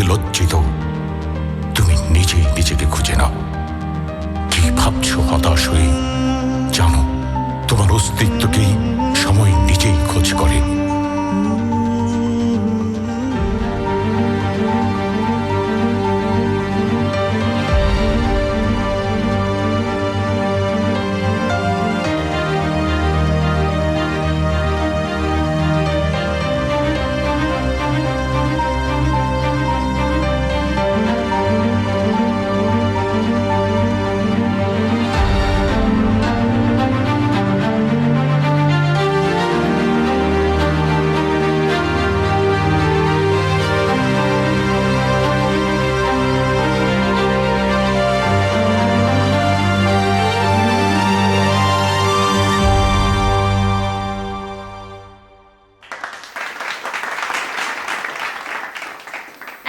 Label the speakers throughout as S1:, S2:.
S1: লজ্জিত, তুমি নিজেই নিজেকে খুঁজে নাও। কি ভাবছো হতাশ হয়ে? জানো, তোমার অস্তিত্বকেই সময় নিজেই খোঁজ করে।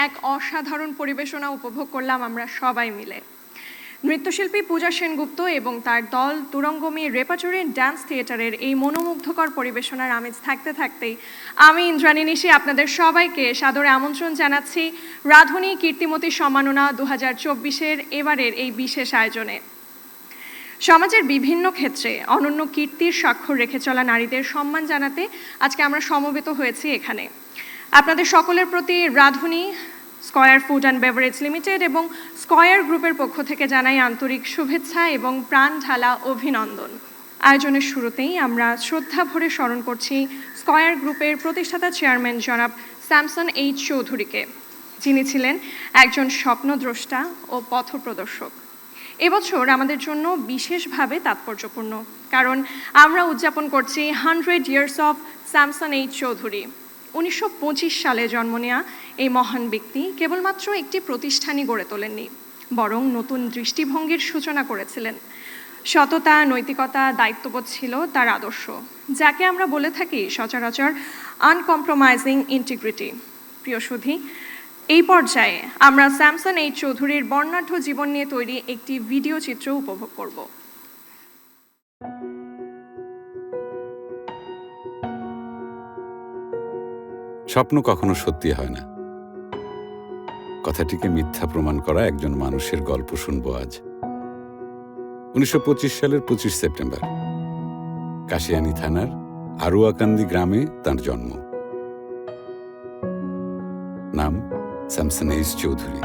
S2: এক অসাধারণ পরিবেশনা উপভোগ করলাম আমরা সবাই মিলে। নৃত্যশিল্পী পূজা সেনগুপ্ত এবং তার দল তুরঙ্গমী রেপার্টরি ড্যান্স থিয়েটারের এই মনোমুগ্ধকর পরিবেশনার আমেজ থাকতে থাকতেই আমি ইন্দ্রাণী নিশি আপনাদের সবাইকে সাদরে আমন্ত্রণ জানাচ্ছি রাধুনী কীর্তিমতী সম্মাননা 2024-এর এবারের এই বিশেষ আয়োজনে। সমাজের বিভিন্ন ক্ষেত্রে অনন্য কীর্তির স্বাক্ষর রেখে চলা নারীদের সম্মান জানাতে আজকে আমরা সমবেত হয়েছি এখানে। আপনাদের সকলের প্রতি Radhuni, square food and beverage limited এবং স্কয়ার গ্রুপের পক্ষ থেকে জানাই আন্তরিক শুভেচ্ছা এবং প্রাণ ঢালা অভিনন্দন। আয়োজনের শুরুতেই আমরা শ্রদ্ধা ভরে স্মরণ করছি স্কয়ার গ্রুপের প্রতিষ্ঠাতা চেয়ারম্যান জনাব স্যামসন এইচ চৌধুরীকে, যিনি ছিলেন একজন স্বপ্নদ্রষ্টা ও পথপ্রদর্শক। এবছর আমাদের জন্য বিশেষভাবে তাৎপর্যপূর্ণ, কারণ আমরা উদযাপন করছি 100 years of Samson H Chowdhury. 1925 সালে জন্ম নেওয়া এই মহান ব্যক্তি কেবলমাত্র একটি প্রতিষ্ঠানই গড়ে তোলেননি, বরং নতুন দৃষ্টিভঙ্গির সূচনা করেছিলেন। সততা, নৈতিকতা, দায়িত্ববোধ ছিল তার আদর্শ, যাকে আমরা বলে থাকি সচরাচর আনকম্প্রোমাইজিং ইন্টিগ্রিটি। প্রিয় সুধী, এই পর্যায়ে আমরা স্যামসন এইচ চৌধুরীর বর্ণাঢ্য জীবন নিয়ে তৈরি একটি ভিডিও চিত্র উপভোগ করব।
S3: স্বপ্ন কখনো সত্যি হয় না। কথাটিকে মিথ্যা প্রমাণ করা একজন মানুষের গল্প শুনবো আজ। 1925 সালের 25 সেপ্টেম্বর কাশিয়ানী থানার আরুয়াকান্দি গ্রামে তাঁর জন্ম। নাম স্যামসন এইচ চৌধুরী।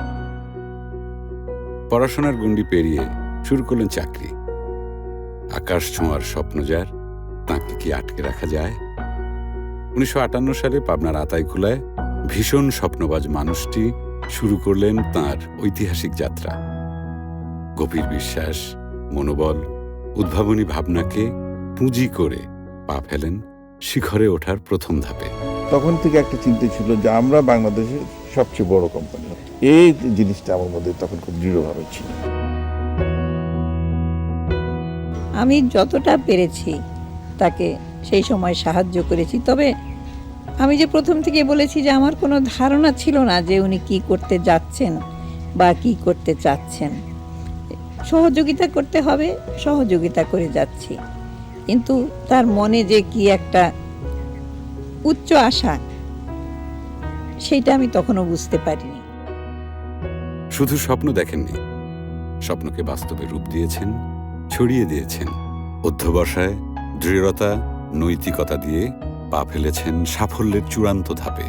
S3: পড়াশোনার গণ্ডি পেরিয়ে শুরু করলেন চাকরি। আকাশ ছোঁয়ার স্বপ্ন যার, তাঁকে কি আটকে রাখা যায়? 1958 সালে পাবনার আতাইকুলায় ভীষণ স্বপ্নবাজ মানুষটি শুরু করলেন তাঁর ঐতিহাসিক যাত্রা। গভীর বিশ্বাস, মনোবল, উদ্ভাবনী ভাবনাকে পুঁজি করে পা ফেলেন শিখরে ওঠার প্রথম ধাপে।
S4: তখন থেকে একটা চিন্তা ছিল যে আমরা বাংলাদেশের সবচেয়ে বড় কোম্পানি, এই জিনিসটা আমার মধ্যে তখন খুব দৃঢ়ভাবে ছিল।
S5: আমি যতটা পেরেছি তাকে সেই সময় সাহায্য করেছি। তবে আমি যে প্রথম থেকে বলেছি যে আমার কোনো ধারণা ছিল না যে উনি কি করতে যাচ্ছেন বা কি করতে চাচ্ছেন। সহযোগিতা করতে হবে, সহযোগিতা করে যাচ্ছি, কিন্তু তার মনে যে কি একটা উচ্চ আশা, সেইটা আমি তখনও বুঝতে পারিনি।
S3: শুধু স্বপ্ন দেখেননি, স্বপ্নকে বাস্তবে রূপ দিয়েছেন, ছড়িয়ে দিয়েছেন। অধ্যবসায়, দৃঢ়তা, নৈতিকতা দিয়ে পা ফেলেছেন সাফল্যের চূড়ান্ত ধাপে।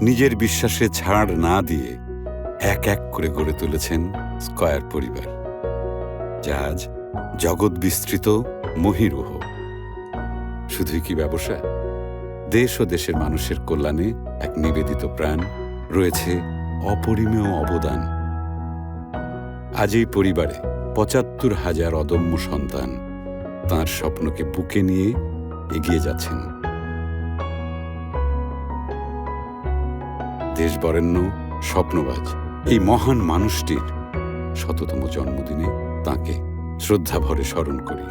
S3: নিজের বিশ্বাসে ছাড় না দিয়ে এক এক করে গড়ে তুলেছেন স্কয়ার পরিবার, যা আজ জগৎ বিস্তৃত মহীরুহ। শুধুই কি ব্যবসা? দেশ ও দেশের মানুষের কল্যাণে এক নিবেদিত প্রাণ, রয়েছে অপরিমেয় অবদান। আজ এই পরিবারে ৭৫,০০০ অদম্য সন্তান তাঁর স্বপ্নকে বুকে নিয়ে এগিয়ে যাচ্ছেন। দেশ বরেণ্য, স্বপ্নবাজ এই মহান মানুষটির ১০০তম জন্মদিনে তাঁকে শ্রদ্ধা ভরে স্মরণ করি।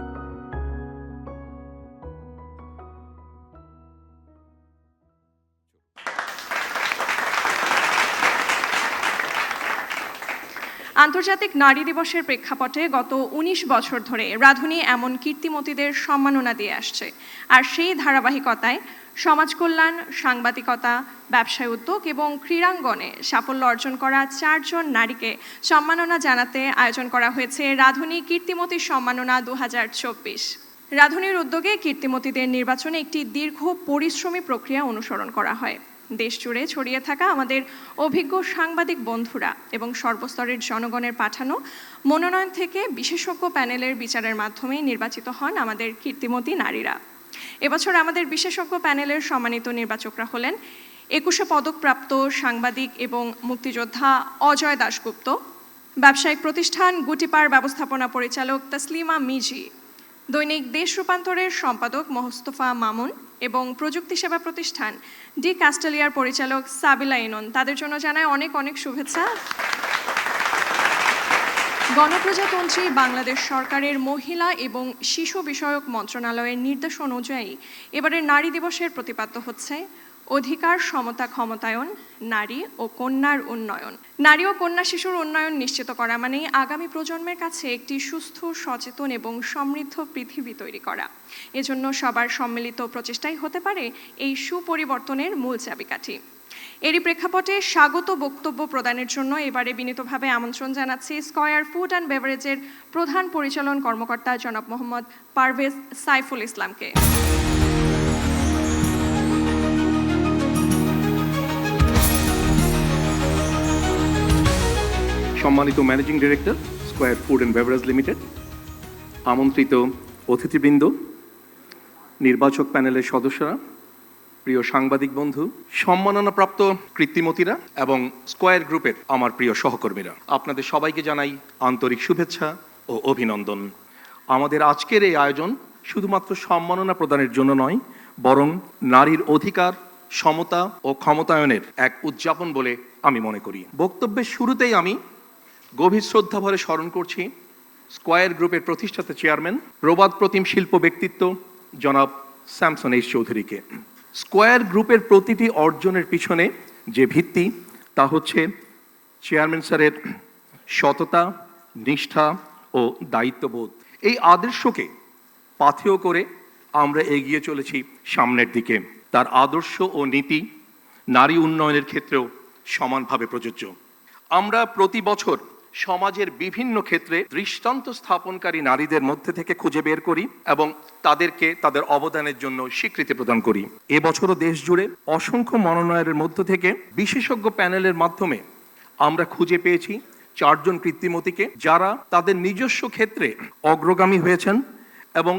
S2: আন্তর্জাতিক নারী দিবসের প্রেক্ষাপটে গত ১৯ বছর ধরে রাঁধুনি এমন কীর্তিমতীদের সম্মাননা দিয়ে আসছে। আর সেই ধারাবাহিকতায় সমাজ কল্যাণ, সাংবাদিকতা, ব্যবসায় উদ্যোগ এবং ক্রীড়াঙ্গনে সাফল্য অর্জন করা ৪ জন নারীকে সম্মাননা জানাতে আয়োজন করা হয়েছে রাঁধুনি কীর্তিমতী সম্মাননা ২০২৪। রাঁধুনির উদ্যোগে কীর্তিমতীদের নির্বাচনে একটি দীর্ঘ পরিশ্রমী প্রক্রিয়া অনুসরণ করা হয়। দেশ জুড়ে ছড়িয়ে থাকা আমাদের অভিজ্ঞ সাংবাদিক বন্ধুরা এবং সর্বস্তরের জনগণের পাঠানো মনোনয়ন থেকে বিশেষজ্ঞ প্যানেলের বিচারের মাধ্যমে নির্বাচিত হন আমাদের কীর্তিমতী নারীরা। এবছর আমাদের বিশেষজ্ঞ প্যানেলের সম্মানিত নির্বাচকরা হলেন ২১ পদকপ্রাপ্ত সাংবাদিক এবং মুক্তিযোদ্ধা অজয় দাশগুপ্ত, ব্যবসায়িক প্রতিষ্ঠান গুটিপার ব্যবস্থাপনা পরিচালক তসলিমা মিজি, দৈনিক দেশ রূপান্তরের সম্পাদক মোস্তফা মামুন এবং প্রযুক্তি সেবা প্রতিষ্ঠান ডি কাস্টেলিয়ার পরিচালক সাবিলা ইনন। তাদের জন্য জানায় অনেক অনেক শুভেচ্ছা। গণপ্রজাতন্ত্রী বাংলাদেশ সরকারের মহিলা এবং শিশু বিষয়ক মন্ত্রণালয়ের নির্দেশ অনুযায়ী এবারের নারী দিবসের প্রতিপাদ্য হচ্ছে অধিকার, সমতা, ক্ষমতায়ন, নারী ও কন্যার উন্নয়ন। নারী ও কন্যা শিশুর উন্নয়ন নিশ্চিত করা মানেই আগামী প্রজন্মের কাছে একটি সুস্থ, সচেতন এবং সমৃদ্ধ পৃথিবী তৈরি করা। এজন্য সবার সম্মিলিত প্রচেষ্টাই হতে পারে এই সুপরিবর্তনের মূল চাবিকাঠি। এরই প্রেক্ষাপটে স্বাগত বক্তব্য প্রদানের জন্য এবারে বিনীতভাবে আমন্ত্রণ জানাচ্ছি স্কয়ার ফুড অ্যান্ড বেভারেজের প্রধান পরিচালন কর্মকর্তা জনাব মোহাম্মদ পারভেজ সাইফুল ইসলামকে।
S6: সম্মানিত managing director, square food and beverage limited, আমন্ত্রিত অতিথিবৃন্দ, নির্বাচক প্যানেলের সদস্যরা, প্রিয় সাংবাদিক বন্ধু, সম্মাননাপ্রাপ্ত কীর্তিমতীরা এবং স্কয়ার গ্রুপের আমার প্রিয় সহকর্মীরা, আপনাদের সবাইকে জানাই আন্তরিক শুভেচ্ছা ও অভিনন্দন। আমাদের আজকের এই আয়োজন শুধুমাত্র সম্মাননা প্রদানের জন্য নয়, বরং নারীর অধিকার, সমতা ও ক্ষমতায়নের এক উদযাপন বলে আমি মনে করি। বক্তব্যের শুরুতেই আমি গভীর শ্রদ্ধাভরে স্মরণ করছি স্কয়ার গ্রুপের প্রতিষ্ঠাতা চেয়ারম্যান, প্রবাদ প্রতিম শিল্প ব্যক্তিত্ব জনাব স্যামসন এইচ চৌধুরীকে। স্কয়ার গ্রুপের প্রতিটি অর্জনের পিছনে যে ভিত্তি, তা হচ্ছে চেয়ারম্যান স্যারের সততা, নিষ্ঠা ও দায়িত্ববোধ। এই আদর্শকে পাথেয় করে আমরা এগিয়ে চলেছি সামনের দিকে। তার আদর্শ ও নীতি নারী উন্নয়নের ক্ষেত্রেও সমানভাবে প্রযোজ্য। আমরা প্রতি বছর সমাজের বিভিন্ন ক্ষেত্রে দৃষ্টান্ত স্থাপনকারী নারীদের মধ্যে থেকে খুঁজে বের করি এবং তাদেরকে তাদের অবদানের জন্য স্বীকৃতি প্রদান করি। এবছরও দেশ জুড়ে অসংখ্য মনোনয়নের মধ্য থেকে বিশেষজ্ঞ প্যানেলের মাধ্যমে আমরা খুঁজে পেয়েছি ৪ জন কীর্তিমতীকে, যারা তাদের নিজস্ব ক্ষেত্রে অগ্রগামী হয়েছেন এবং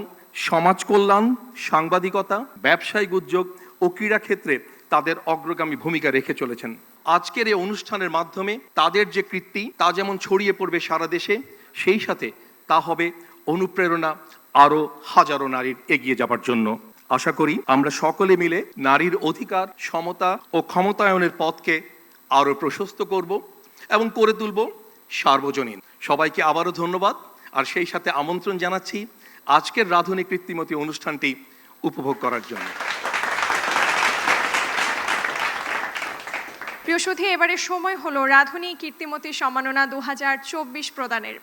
S6: সমাজ কল্যাণ, সাংবাদিকতা, ব্যবসায়িক উদ্যোগ ও ক্রীড়া ক্ষেত্রে তাদের অগ্রগামী ভূমিকা রেখে চলেছেন। আজকের এই অনুষ্ঠানের মাধ্যমে তাদের যে কীর্তি, তা যেমন ছড়িয়ে পড়বে সারা দেশে, সেই সাথে তা হবে অনুপ্রেরণা আরও হাজারো নারীর এগিয়ে যাবার জন্য। আশা করি আমরা সকলে মিলে নারীর অধিকার, সমতা ও ক্ষমতায়নের পথকে আরও প্রশস্ত করব এবং করে তুলব সার্বজনীন। সবাইকে আবারও ধন্যবাদ, আর সেই সাথে আমন্ত্রণ জানাচ্ছি আজকের রাঁধুনি কীর্তিমতী অনুষ্ঠানটি উপভোগ করার জন্য।
S2: প্রিয় সুধী, এবারে সময় হলো রাঁধুনি কীর্তিমতী সম্মাননা ২০২৪ প্রদানের।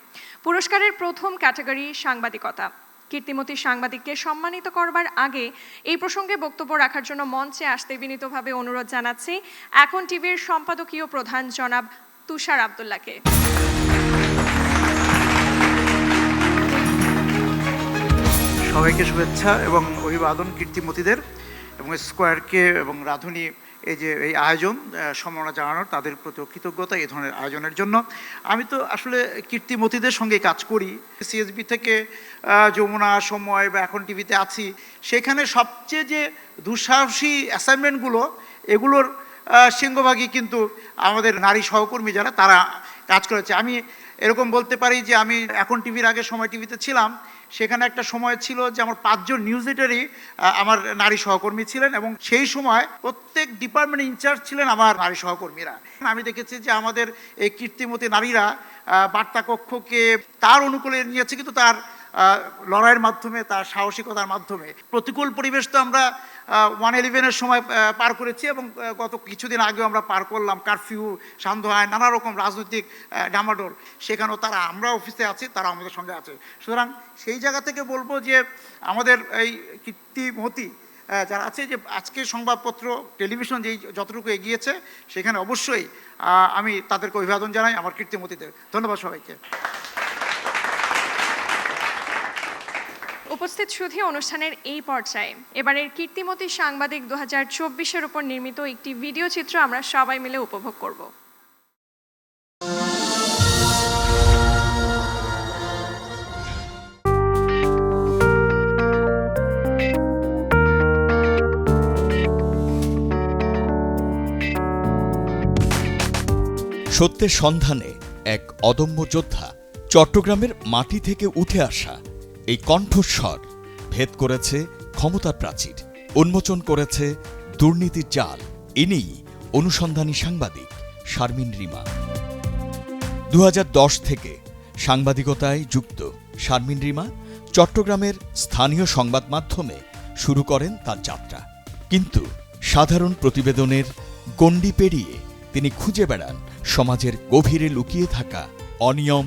S2: পুরস্কারের প্রথম ক্যাটাগরি সাংবাদিকতা। কীর্তিমতী সাংবাদিককে সম্মানিত করবার আগে এই প্রসঙ্গে বক্তব্য রাখার জন্য মঞ্চে আসতে বিনীতভাবে অনুরোধ জানাচ্ছি এখন টিভির সম্পাদকীয় প্রধান জনাব তুষার আব্দুল্লাহকে।
S7: সবাইকে শুভেচ্ছা এবং অভিবাদন কীর্তিমতীদের এবং স্কয়ারকে এবং রাঁধুনি এই আয়োজন সম্মাননা জানানোর, তাদের প্রতি কৃতজ্ঞতা এই ধরনের আয়োজনের জন্য। আমি তো আসলে কীর্তিমতীদের সঙ্গে কাজ করি, সিএসবি থেকে যমুনা, সময় বা এখন টিভিতে আছি। সেখানে সবচেয়ে যে দুঃসাহসী অ্যাসাইনমেন্টগুলো, এগুলোর সিংহভাগই কিন্তু আমাদের নারী সহকর্মী যারা, তারা কাজ করেছে। আমি এরকম বলতে পারি যে আমি এখন টিভির আগে সময় টিভিতে ছিলাম, সেখানে একটা সময় ছিল যে আমার 5 জন নিউজ এডিটরই আমার নারী সহকর্মী ছিলেন এবং সেই সময় প্রত্যেক ডিপার্টমেন্ট ইনচার্জ ছিলেন আমার নারী সহকর্মীরা। আমি দেখেছি যে আমাদের এই কীর্তিমতী নারীরা বার্তা কক্ষকে তার অনুকূলে নিয়েছে, কিন্তু তার লড়াইয়ের মাধ্যমে, তার সাহসিকতার মাধ্যমে। প্রতিকূল পরিবেশ তো আমরা 1/11-এর সময় পার করেছি এবং গত কিছুদিন আগেও আমরা পার করলাম, কারফিউ, সান্ধ্য আইন, নানা রকম রাজনৈতিক ডামাডোল। সেখানেও তারা, আমরা অফিসে আছি, তারা আমাদের সঙ্গে আছে। সুতরাং সেই জায়গা থেকে বলবো যে আমাদের এই কীর্তিমতী যারা আছে, যে আজকে সংবাদপত্র, টেলিভিশন যেই যতটুকু এগিয়েছে, সেখানে অবশ্যই আমি তাদেরকে অভিবাদন জানাই, আমার কীর্তিমতীদের। ধন্যবাদ সবাইকে।
S2: উপস্থিত সুধী, অনুষ্ঠানের এই পর্যায়ে এবারের কীর্তিমতী সাংবাদিক 2024-এর উপর নির্মিত একটি ভিডিও চিত্র আমরা সবাই মিলে উপভোগ করব।
S8: সত্যের সন্ধানে এক অদম্য যোদ্ধা, চট্টগ্রামের মাটি থেকে উঠে আসা এই কণ্ঠস্বর ভেদ করেছে ক্ষমতার প্রাচীর, উন্মোচন করেছে দুর্নীতির জাল। ইনিই অনুসন্ধানী সাংবাদিক শারমিন রিমা। 2010 থেকে সাংবাদিকতায় যুক্ত শারমিন রিমা চট্টগ্রামের স্থানীয় সংবাদ মাধ্যমে শুরু করেন তার যাত্রা। কিন্তু সাধারণ প্রতিবেদনের গণ্ডি পেরিয়ে তিনি খুঁজে বেড়ান সমাজের গভীরে লুকিয়ে থাকা অনিয়ম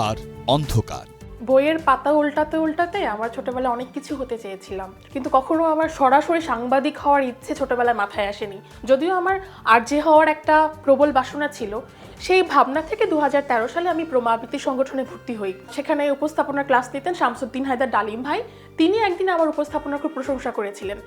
S8: আর অন্ধকার।
S9: বইয়ের পাতা উল্টাতে উল্টাতে আমার ছোটবেলায় অনেক কিছু হতে চেয়েছিলাম, কিন্তু কখনো আমার সরাসরি সাংবাদিক হওয়ার ইচ্ছে ছোটবেলায় মাথায় আসেনি। যদিও আমার আরজে হওয়ার একটা প্রবল বাসনা ছিল, সেই ভাবনা থেকে 2013 সালে আমি প্রমা আবৃত্তি সংগঠনে ভর্তি হই। সেখানে উপস্থাপনার ক্লাস নিতেন শামসুদ্দিন হায়দার ডালিম ভাই। তিনি একদিন আমার উপস্থাপনার খুব প্রশংসা করেছিলেন।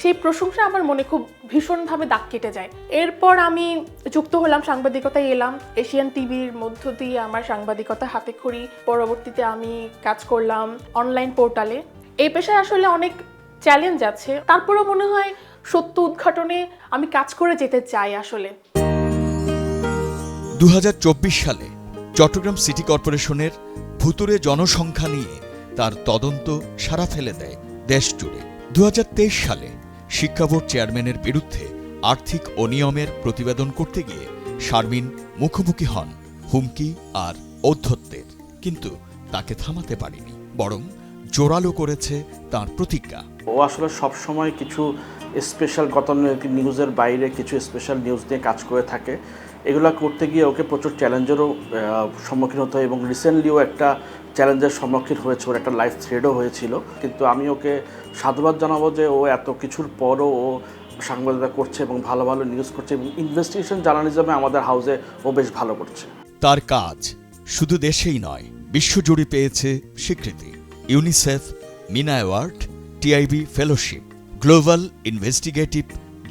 S9: সেই প্রশংসা আমার মনে খুব ভীষণভাবে দাগ কেটে যায়। এরপর আমি যুক্ত হলাম, সাংবাদিকতায় এলাম। এশিয়ান টিভির মধ্য দিয়ে আমার সাংবাদিকতা হাতে খড়ি। পরবর্তীতে আমি কাজ করলাম অনলাইন পোর্টালে। এই পেশায় আসলে অনেক চ্যালেঞ্জ আছে, তারপরেও মনে হয় সত্য উদ্ঘাটনে আমি কাজ করে যেতে চাই। আসলে
S8: 2024 সালে চট্টগ্রাম সিটি কর্পোরেশনের ভুতুড়ে জনসংখ্যা নিয়ে তার তদন্ত সাড়া ফেলে দেয় দেশ জুড়ে। 2023 সালে শিক্ষা বোর্ড চেয়ারম্যানের বিরুদ্ধে আর্থিক অনিয়মের প্রতিবেদন করতে গিয়ে শারমিন মুখোমুখি হন হুমকি আর ঔদ্ধত্যের, কিন্তু তাকে থামাতে পারেনি, বরং জোরালো করেছে তার প্রতিজ্ঞা।
S10: ও আসলে সবসময় কিছু স্পেশাল গতানুগতিক নিউজের বাইরে কিছু স্পেশাল নিউজ নিয়ে কাজ করে থাকে। এগুলো করতে গিয়ে ওকে প্রচুর চ্যালেঞ্জেরও সম্মুখীন হতে হয় এবং রিসেন্টলিও একটা চ্যালেঞ্জের সম্মুখীন হয়েছে, ওর একটা লাইফ থ্রেটও হয়েছিল। কিন্তু আমি ওকে সাধুবাদ জানাবো যে ও এত কিছুর পরও ও সাংবাদিকতা করছে এবং ভালো ভালো নিউজ করছে এবং ইনভেস্টিগেশন জার্নালিজমে আমাদের হাউসে ও বেশ ভালো করছে।
S8: তার কাজ শুধু দেশেই নয়, বিশ্বজুড়ে পেয়েছে স্বীকৃতি। UNICEF, Meena award, TIB fellowship, global investigative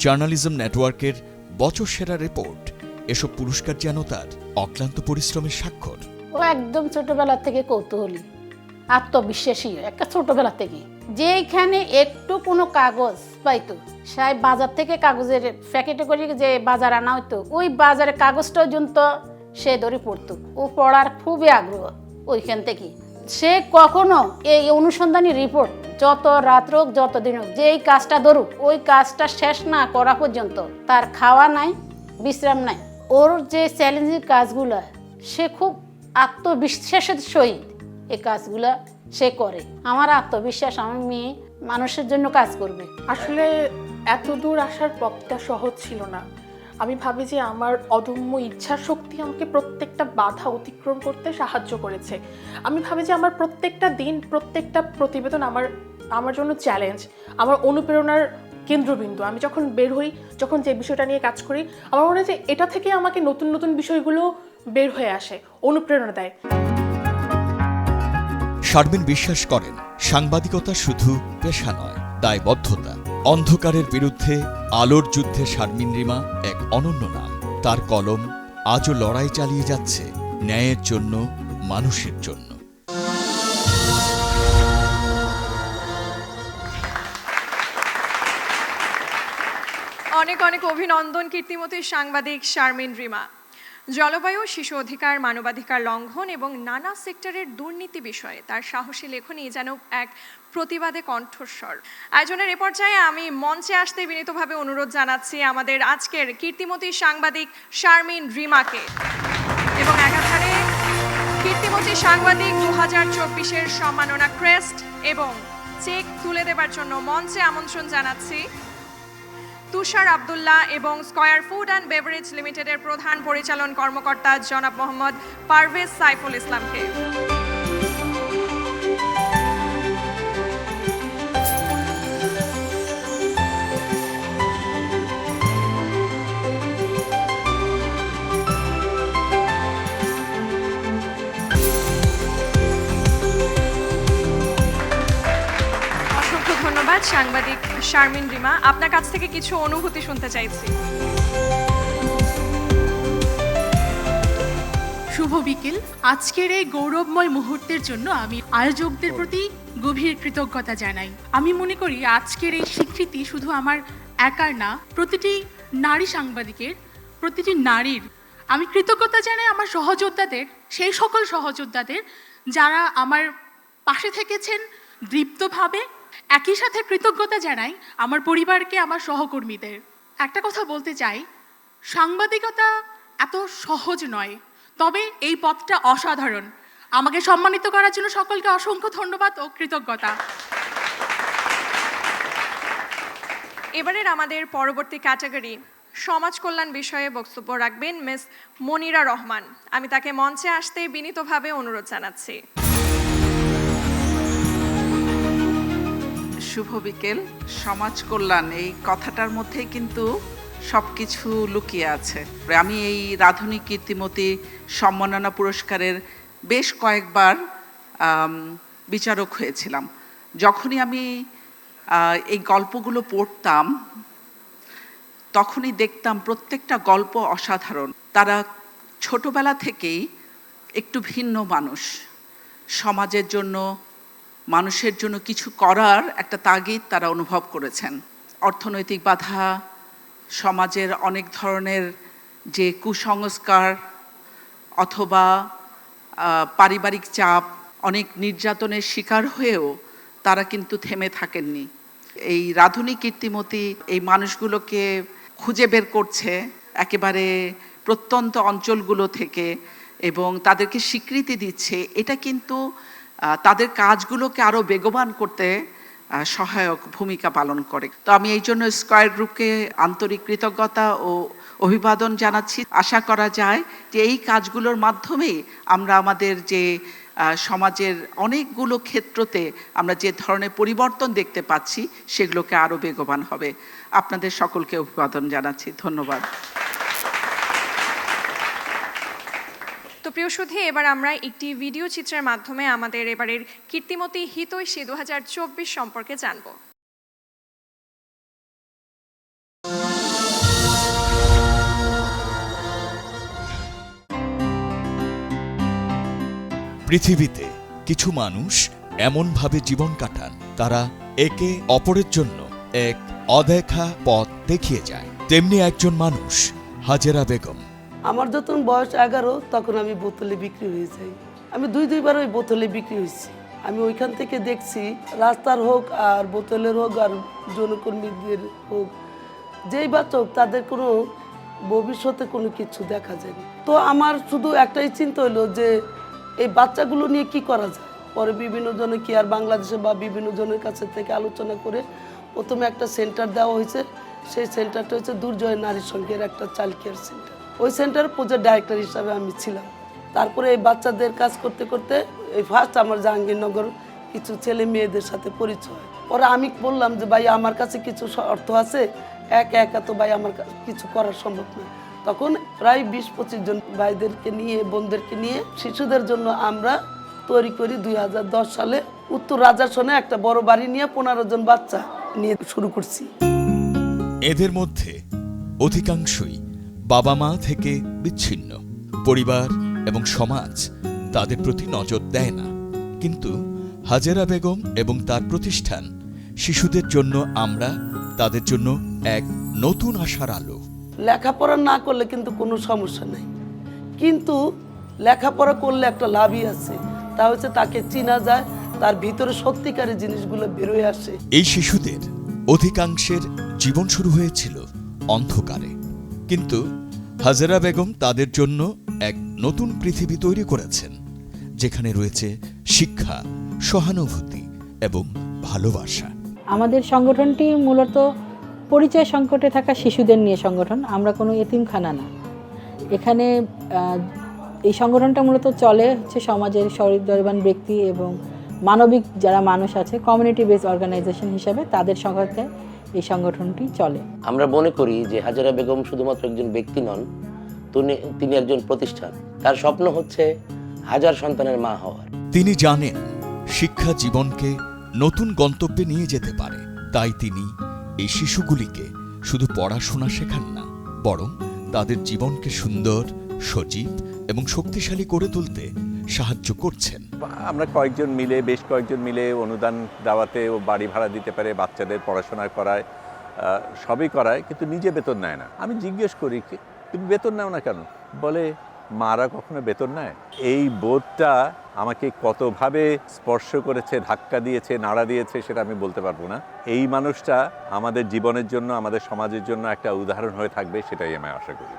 S8: journalism নেটওয়ার্কের বছরসেরা রিপোর্ট, এসব পুরস্কার যেন তার অক্লান্ত পরিশ্রমের স্বাক্ষর।
S11: ও একদম ছোটবেলা থেকে কৌতূহলী, আত্মবিশ্বাসী, একটা ছোটবেলা থেকে। যেখানে একটু কোনো কাগজ পাইতো, সাই বাজার থেকে কাগজের প্যাকেটে করে যে বাজার আনা হইতো, ওই বাজারের কাগজটা পর্যন্ত সে ধরে পড়তো। ও পড়ার খুবই আগ্রহ ওইখান থেকে। সে কখনো এই অনুসন্ধানী রিপোর্ট যত রাত হোক যত দিন হোক, যে এই কাজটা ধরুক, ওই কাজটা শেষ না করা পর্যন্ত তার খাওয়া নাই, বিশ্রাম নাই। ওর যে চ্যালেঞ্জিং কাজগুলো সে খুব আত্মবিশ্বাসের সহিত এই কাজগুলা সে করে। আমার আত্মবিশ্বাস আমার মেয়ে মানুষের জন্য কাজ করবে।
S9: আসলে এত দূর আসার পথটা সহজ ছিল না। আমি ভাবি যে আমার অদম্য ইচ্ছা শক্তি আমাকে প্রত্যেকটা বাধা অতিক্রম করতে সাহায্য করেছে। আমি ভাবি যে আমার প্রত্যেকটা দিন, প্রত্যেকটা প্রতিবেদন আমার জন্য চ্যালেঞ্জ, আমার অনুপ্রেরণার কেন্দ্রবিন্দু। আমি যখন বের হই, যখন যে বিষয়টা নিয়ে কাজ করি, আমার মনে হয় যে এটা থেকে আমাকে নতুন নতুন বিষয়গুলো বের হয়ে আসে, অনুপ্রেরণা দেয়।
S8: শারমিন বিশ্বাস করেন সাংবাদিকতা শুধু পেশা নয়, দায়বদ্ধতা। অন্ধকারের বিরুদ্ধে আলোর যুদ্ধে শারমিন রিমা এক অনন্য নাম। তার কলম আজও লড়াই চালিয়ে যাচ্ছে ন্যায়ের জন্য, মানুষের জন্য।
S2: অনেক অনেক অভিনন্দন কীর্তিমতী সাংবাদিক শারমিন রিমা। জলবায়ু, শিশু অধিকার, মানবাধিকার লঙ্ঘন এবং নানা সেক্টরের দুর্নীতি বিষয়ে তার সাহসী লেখনী যেন এক প্রতিবাদে কণ্ঠস্বর। আয়োজনের এ পর্যায়ে আমি মঞ্চে আসতে বিনীতভাবে অনুরোধ জানাচ্ছি আমাদের আজকের কীর্তিমতী সাংবাদিক শারমিন রিমাকে, এবং একাধারে কীর্তি কীর্তিমতী সাংবাদিক 2024-এর সম্মাননা ক্রেস্ট এবং চেক তুলে দেবার জন্য মঞ্চে আমন্ত্রণ জানাচ্ছি তুষার আব্দুল্লাহ এবং স্কয়ার ফুড অ্যান্ড বেভারেজ লিমিটেডের প্রধান পরিচালন কর্মকর্তা জনাব মোহাম্মদ পারভেজ সাইফুল ইসলামকে। ধন্যবাদ সাংবাদিক শারমিন রিমা, আপনার কাছ থেকে কিছু অনুভূতি শুনতে চাইছি।
S9: শুভ বিকেল। আজকের এই গৌরবময় মুহূর্তের জন্য আমি আয়োজকদের প্রতি গভীর কৃতজ্ঞতা জানাই। আমি মনে করি আজকের এই স্বীকৃতি শুধু আমার একার না, প্রতিটি নারী সাংবাদিকের, প্রতিটি নারীর। আমি কৃতজ্ঞতা জানাই আমার সহযোদ্ধাদের, সেই সকল সহযোদ্ধাদের যারা আমার পাশে থেকেছেন দৃপ্তভাবে। একই সাথে কৃতজ্ঞতা জানাই আমার পরিবারকে, আমার সহকর্মীদের। একটা কথা বলতে চাই, সাংবাদিকতা এত সহজ নয়, তবে এই পথটা অসাধারণ। আমাকে সম্মানিত করার জন্য সকলকে অসংখ্য ধন্যবাদ ও কৃতজ্ঞতা।
S2: এবারের আমাদের পরবর্তী ক্যাটাগরি সমাজ কল্যাণ বিষয়ে বক্তব্য রাখবেন মিস মনিরা রহমান। আমি তাকে মঞ্চে আসতে বিনীতভাবে অনুরোধ জানাচ্ছি।
S12: শুভ বিকেল। সমাজ কল্যাণ এই কথাটার মধ্যেই কিন্তু সব কিছু লুকিয়ে আছে। আমি এই রাধুনী কীর্তিমতী সম্মাননা পুরস্কারের বেশ কয়েকবার বিচারক হয়েছিলাম। যখনই আমি এই গল্পগুলো পড়তাম তখনই দেখতাম প্রত্যেকটা গল্প অসাধারণ। তারা ছোটবেলা থেকেই একটু ভিন্ন মানুষ, সমাজের জন্য, মানুষের জন্য কিছু করার একটা তাগিদ তারা অনুভব করেছেন। অর্থনৈতিক বাধা, সমাজের অনেক ধরনের যে কুসংস্কার অথবা পারিবারিক চাপ, অনেক নির্যাতনের শিকার হয়েও তারা কিন্তু থেমে থাকেননি। এই রাধুনী কীর্তিমতী এই মানুষগুলোকে খুঁজে বের করছে একেবারে প্রত্যন্ত অঞ্চলগুলো থেকে এবং তাদেরকে স্বীকৃতি দিচ্ছে। এটা কিন্তু তাদের কাজগুলোকে আরও বেগবান করতে সহায়ক ভূমিকা পালন করে। তো আমি এই জন্য স্কয়ার গ্রুপকে আন্তরিক কৃতজ্ঞতা ও অভিবাদন জানাচ্ছি। আশা করা যায় যে এই কাজগুলোর মাধ্যমেই আমরা আমাদের যে সমাজের অনেকগুলো ক্ষেত্রতে আমরা যে ধরনের পরিবর্তন দেখতে পাচ্ছি সেগুলোকে আরও বেগবান হবে। আপনাদের সকলকে অভিবাদন জানাচ্ছি। ধন্যবাদ।
S2: তো প্রিয় সুধী, এবার আমরা একটি ভিডিও চিত্রের মাধ্যমে আমাদের এবারের কীর্তিমতী হিতৈষী 2024 সম্পর্কে জানব।
S8: পৃথিবীতে কিছু মানুষ এমনভাবে জীবন কাটান, তারা একে অপরের জন্য এক অদেখা পথ দেখিয়ে যায়। তেমনি একজন মানুষ হাজেরা বেগম।
S13: আমার যখন বয়স 11 তখন আমি বোতলে বিক্রি হয়ে যাই। আমি দুইবার ওই বোতলে বিক্রি হয়েছি। আমি ওইখান থেকে দেখছি রাস্তার হোক আর বোতলের হোক আর যৌনকর্মীদের হোক, যেই বাচ্চা হোক তাদের কোনো ভবিষ্যতে কোনো কিছু দেখা যায়নি। তো আমার শুধু একটাই চিন্তা হলো যে এই বাচ্চাগুলো নিয়ে কি করা যায়। পরে বিভিন্ন জনে কি আর বাংলাদেশে বা বিভিন্ন জনের কাছে থেকে আলোচনা করে প্রথমে একটা সেন্টার দেওয়া হয়েছে। সেই সেন্টারটা হচ্ছে দুর্জয় নারী সংঘের একটা চাইল্ড কেয়ার সেন্টার। ওই সেন্টার প্রজেক্ট ডাইরেক্টর হিসাবে আমি ছিলাম। তারপরে এই বাচ্চাদের কাজ করতে করতে এই ফার্স্ট আমার জাহাঙ্গীরনগর কিছু ছেলে মেয়েদের সাথে পরিচয়। পরে আমি বললাম যে ভাই আমার কাছে কিছু অর্থ আছে, একা তো ভাই আমার কিছু করা সম্ভব না। তখন প্রায় 20-25 জন ভাইদেরকে নিয়ে, বোনদেরকে নিয়ে শিশুদের জন্য আমরা তৈরি করি 2010 সালে উত্তর রাজাসনে একটা বড় বাড়ি নিয়ে 15 জন বাচ্চা নিয়ে শুরু করছি।
S8: এদের মধ্যে অধিকাংশই বাবা মা থেকে বিচ্ছিন্ন। পরিবার এবং সমাজ তাদের প্রতি নজর দেয় না, কিন্তু হাজেরা বেগম এবং তার প্রতিষ্ঠান শিশুদের জন্য আমরা তাদের জন্য এক নতুন আশার আলো।
S13: লেখাপড়া না করলে কিন্তু কোনো সমস্যা নেই, কিন্তু লেখাপড়া করলে একটা লাভই আছে, তা হচ্ছে তাকে চেনা যায়, তার ভিতরে সত্যিকারের জিনিসগুলো বেরোয় আসে।
S8: এই শিশুদের অধিকাংশের জীবন শুরু হয়েছিল অন্ধকারে, কিন্তু হাজেরা বেগম তাদের জন্য এক নতুন পৃথিবী তৈরি করেছেন, যেখানে রয়েছে শিক্ষা, সহানুভূতি এবং ভালোবাসা।
S11: আমাদের সংগঠনটি মূলত পরিচয় সংকটে থাকা শিশুদের নিয়ে সংগঠন। আমরা কোনো এতিমখানা না। এখানে এই সংগঠনটা মূলত চলে হচ্ছে সমাজের সহৃদয়বান ব্যক্তি এবং মানবিক যারা মানুষ আছে, কমিউনিটি বেস অর্গানাইজেশন হিসাবে তাদের সংঘাতে এই সংগঠনটি চলে।
S14: আমরা মনে করি যে হাজেরা বেগম শুধুমাত্র একজন ব্যক্তি নন, তিনি একজন প্রতিষ্ঠান। তার স্বপ্ন হচ্ছে হাজার সন্তানের মা হওয়ার।
S8: তিনি জানেন শিক্ষা জীবনকে নতুন গন্তব্যে নিয়ে যেতে পারে, তাই তিনি এই শিশুগুলিকে শুধু পড়াশোনা শেখান না, বরং তাদের জীবনকে সুন্দর, সজীব এবং শক্তিশালী করে তুলতে সাহায্য করছেন।
S15: আমরা বেশ কয়েকজন মিলে অনুদান দেওয়াতে ও বাড়ি ভাড়া দিতে পারে, বাচ্চাদের পড়াশোনা করায়, সবই করায়, কিন্তু নিজে বেতন নেয় না। আমি জিজ্ঞেস করি, তুমি বেতন নাও না কেন? বলে, মারা কখনো বেতন নেয়। এই বোধটা আমাকে কতভাবে স্পর্শ করেছে, ধাক্কা দিয়েছে, নাড়া দিয়েছে সেটা আমি বলতে পারবো না। এই মানুষটা আমাদের জীবনের জন্য, আমাদের সমাজের জন্য একটা উদাহরণ হয়ে থাকবে, সেটাই আমি আশা করি।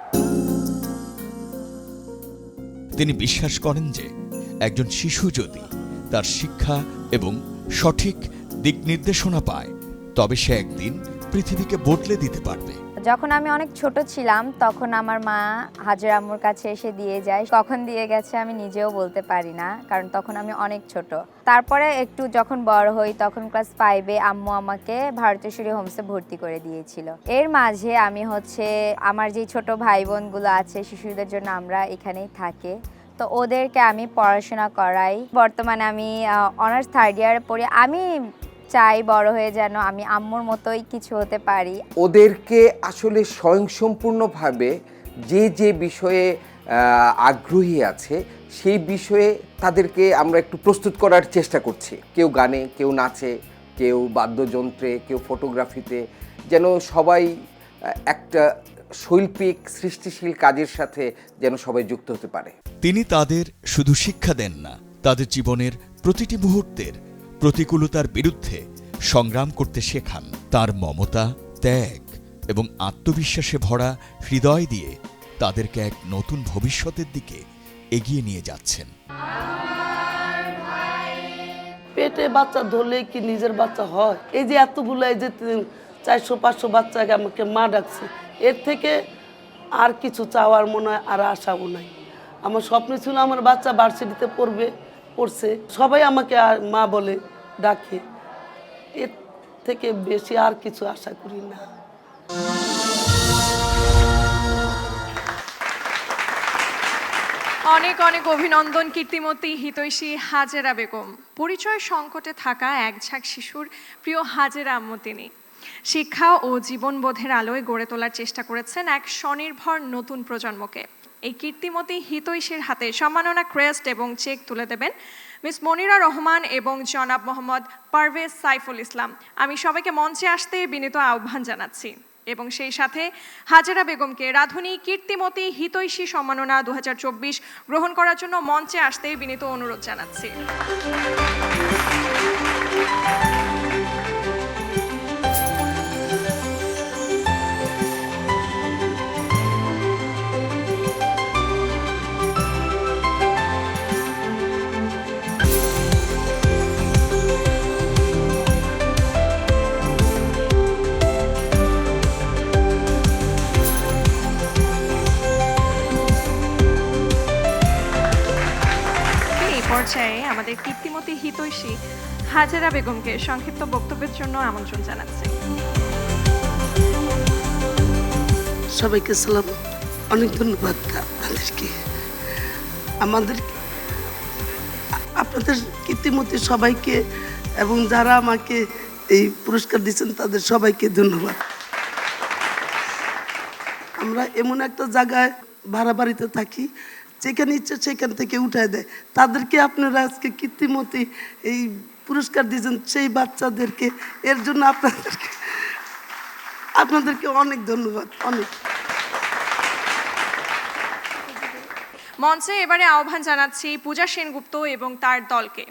S8: তিনি বিশ্বাস করেন যে একজন শিশু যদি তার শিক্ষা এবং সঠিক দিক নির্দেশনা পায়, তবে সে একদিন পৃথিবীকে বদলে দিতে পারবে।
S16: যখন আমি অনেক ছোট ছিলাম তখন আমার মা হাজেরা আম্মুর কাছে এসে দিয়ে যায়। কখন দিয়ে গেছে আমি নিজেও বলতে পারি না, কারণ তখন আমি অনেক ছোট। তারপরে একটু যখন বড় হই, তখন ক্লাস 5-এ আম্মু আমাকে ভারতেশ্বরী হোমসে ভর্তি করে দিয়েছিল। এর মাঝে আমি আমার যে ছোট ভাই বোনগুলো আছে, শিশুদের জন্য আমরা এখানেই থাকি, তো ওদেরকে আমি পড়াশোনা করাই। বর্তমানে আমি অনার্স 3rd ইয়ারে পড়ি। আমি চাই বড় হয়ে যেন আমি আম্মুর মতোই কিছু হতে পারি।
S17: ওদেরকে আসলে স্বয়ংসম্পূর্ণভাবে যে বিষয়ে আগ্রহী আছে সেই বিষয়ে তাদেরকে আমরা একটু প্রস্তুত করার চেষ্টা করছি। কেউ গানে, কেউ নাচে, কেউ বাদ্যযন্ত্রে, কেউ ফটোগ্রাফিতে, যেন সবাই একটা শৈল্পিক সৃষ্টিশীল কাজের সাথে যেন সবাই যুক্ত হতে পারে।
S8: তিনি তাদের শুধু শিক্ষা দেন না, তাদের জীবনের প্রতিটি মুহূর্তের প্রতিকূলতার বিরুদ্ধে সংগ্রাম করতে শেখান। তার মমতা, ত্যাগ এবং আত্মবিশ্বাসে ভরা হৃদয় দিয়ে তাদেরকে এক নতুন ভবিষ্যতের দিকে এগিয়ে নিয়ে যাচ্ছেন।
S13: পেটে বাচ্চা ধরলে কি নিজের বাচ্চা হয়? এই যে এতগুলো, এই যে 400-500 বাচ্চাকে আমাকে মা ডাকছে, এর থেকে আর কিছু চাওয়ার মনে হয় আর আশাও নাই। আমার স্বপ্ন ছিল আমার বাচ্চা ভার্সিটিতে পড়ছে, সবাই আমাকে আর মা বলে ডাকে। এর থেকে বেশি আর কিছু আশা করি না।
S2: অনেক অনেক অভিনন্দন কীর্তিমতী হিতৈষী হাজেরা বেগম। পরিচয় সংকটে থাকা এক ঝাঁক শিশুর প্রিয় হাজেরা আম্মু তিনি। শিক্ষা ও জীবনবোধের আলোয় গড়ে তোলার চেষ্টা করেছেন এক স্বনির্ভর নতুন প্রজন্মকে। এই কীর্তিমতী হিতৈষীর হাতে সম্মাননা ক্রেস্ট এবং চেক তুলে দেবেন মিস মনিরা রহমান এবং জনাব মোহাম্মদ পারভেজ সাইফুল ইসলাম। আমি সবাইকে মঞ্চে আসতে বিনীত আহ্বান জানাচ্ছি এবং সেই সাথে হাজেরা বেগমকে রাধুনী কীর্তিমতী হিতৈষী সম্মাননা 2024 গ্রহণ করার জন্য মঞ্চে আসতে বিনীত অনুরোধ জানাচ্ছি। পর্যায়ে আমাদের কীর্তিমতী হিতৈষী হাজেরা বেগমকে সংক্ষিপ্ত বক্তব্যের জন্য আমন্ত্রণ জানাচ্ছি।
S13: সবাইকে সালাম, অনেক ধন্যবাদ আপনাদের কীর্তিমতী সবাইকে, এবং যারা আমাকে এই পুরস্কার দিচ্ছেন তাদের সবাইকে ধন্যবাদ। আমরা এমন একটা জায়গায় ভাড়া বাড়িতে থাকি, যেখানে ইচ্ছে সেখান থেকে উঠায় দেয়। তাদেরকে আপনারা আজকে কীর্তিমতী এই পুরস্কার দিয়েছেন, সেই বাচ্চাদেরকে, এর জন্য আপনাদেরকে অনেক ধন্যবাদ। অনেক
S2: মঞ্চে এবারে আহ্বান জানাচ্ছি পূজা সেনগুপ্ত এবং তার দলকে।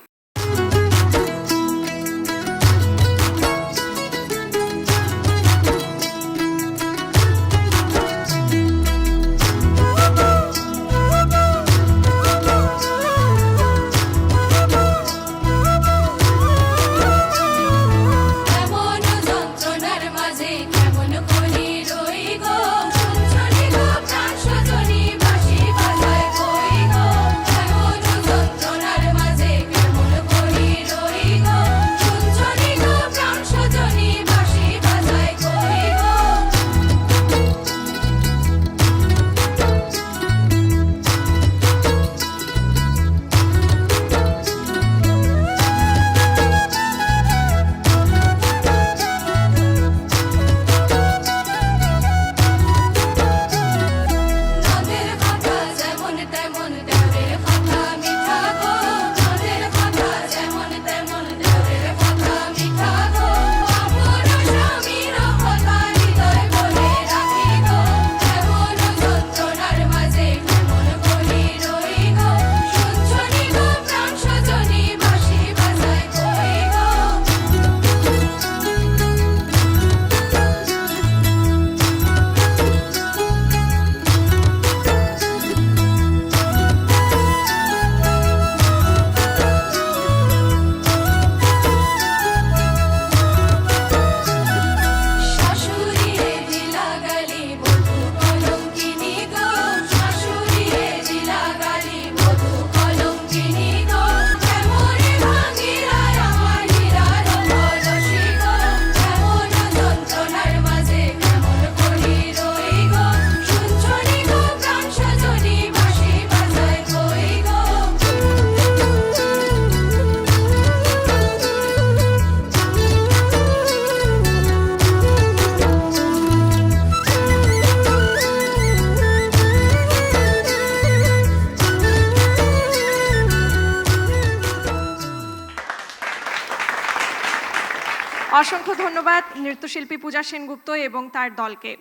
S2: অসংখ্য ধন্যবাদ নৃত্যশিল্পী পূজা সেনগুপ্ত এবং তার দলকে।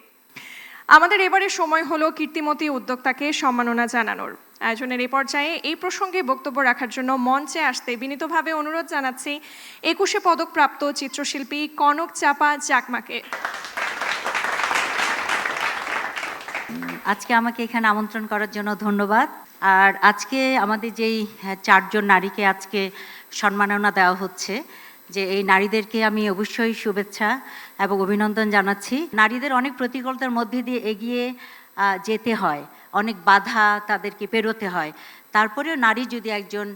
S2: আমাদের এবারে সময় হলো কীর্তিমতী উদ্যোক্তাকে সম্মাননা জানানোর। আয়োজনের এই পর্যায়ে এই প্রসঙ্গে বক্তব্য রাখার জন্য মঞ্চে আসতে বিনীতভাবে অনুরোধ জানাচ্ছি 21শে পদকপ্রাপ্ত চিত্রশিল্পী কনক চাপা চাকমাকে।
S18: আজকে আমাকে এখানে আমন্ত্রণ করার জন্য ধন্যবাদ। আর আজকে আমাদের যেই 4 জন নারীকে আজকে সম্মাননা দেওয়া হচ্ছে, যে এই নারীদেরকে আমি অবশ্যই শুভেচ্ছা এবং অভিনন্দন জানাচ্ছি। নারীদের অনেক প্রতিকূলতার মধ্যে দিয়ে এগিয়ে যেতে হয়, অনেক বাধা তাদেরকে পেরোতে হয়। তারপরেও নারী যদি একজন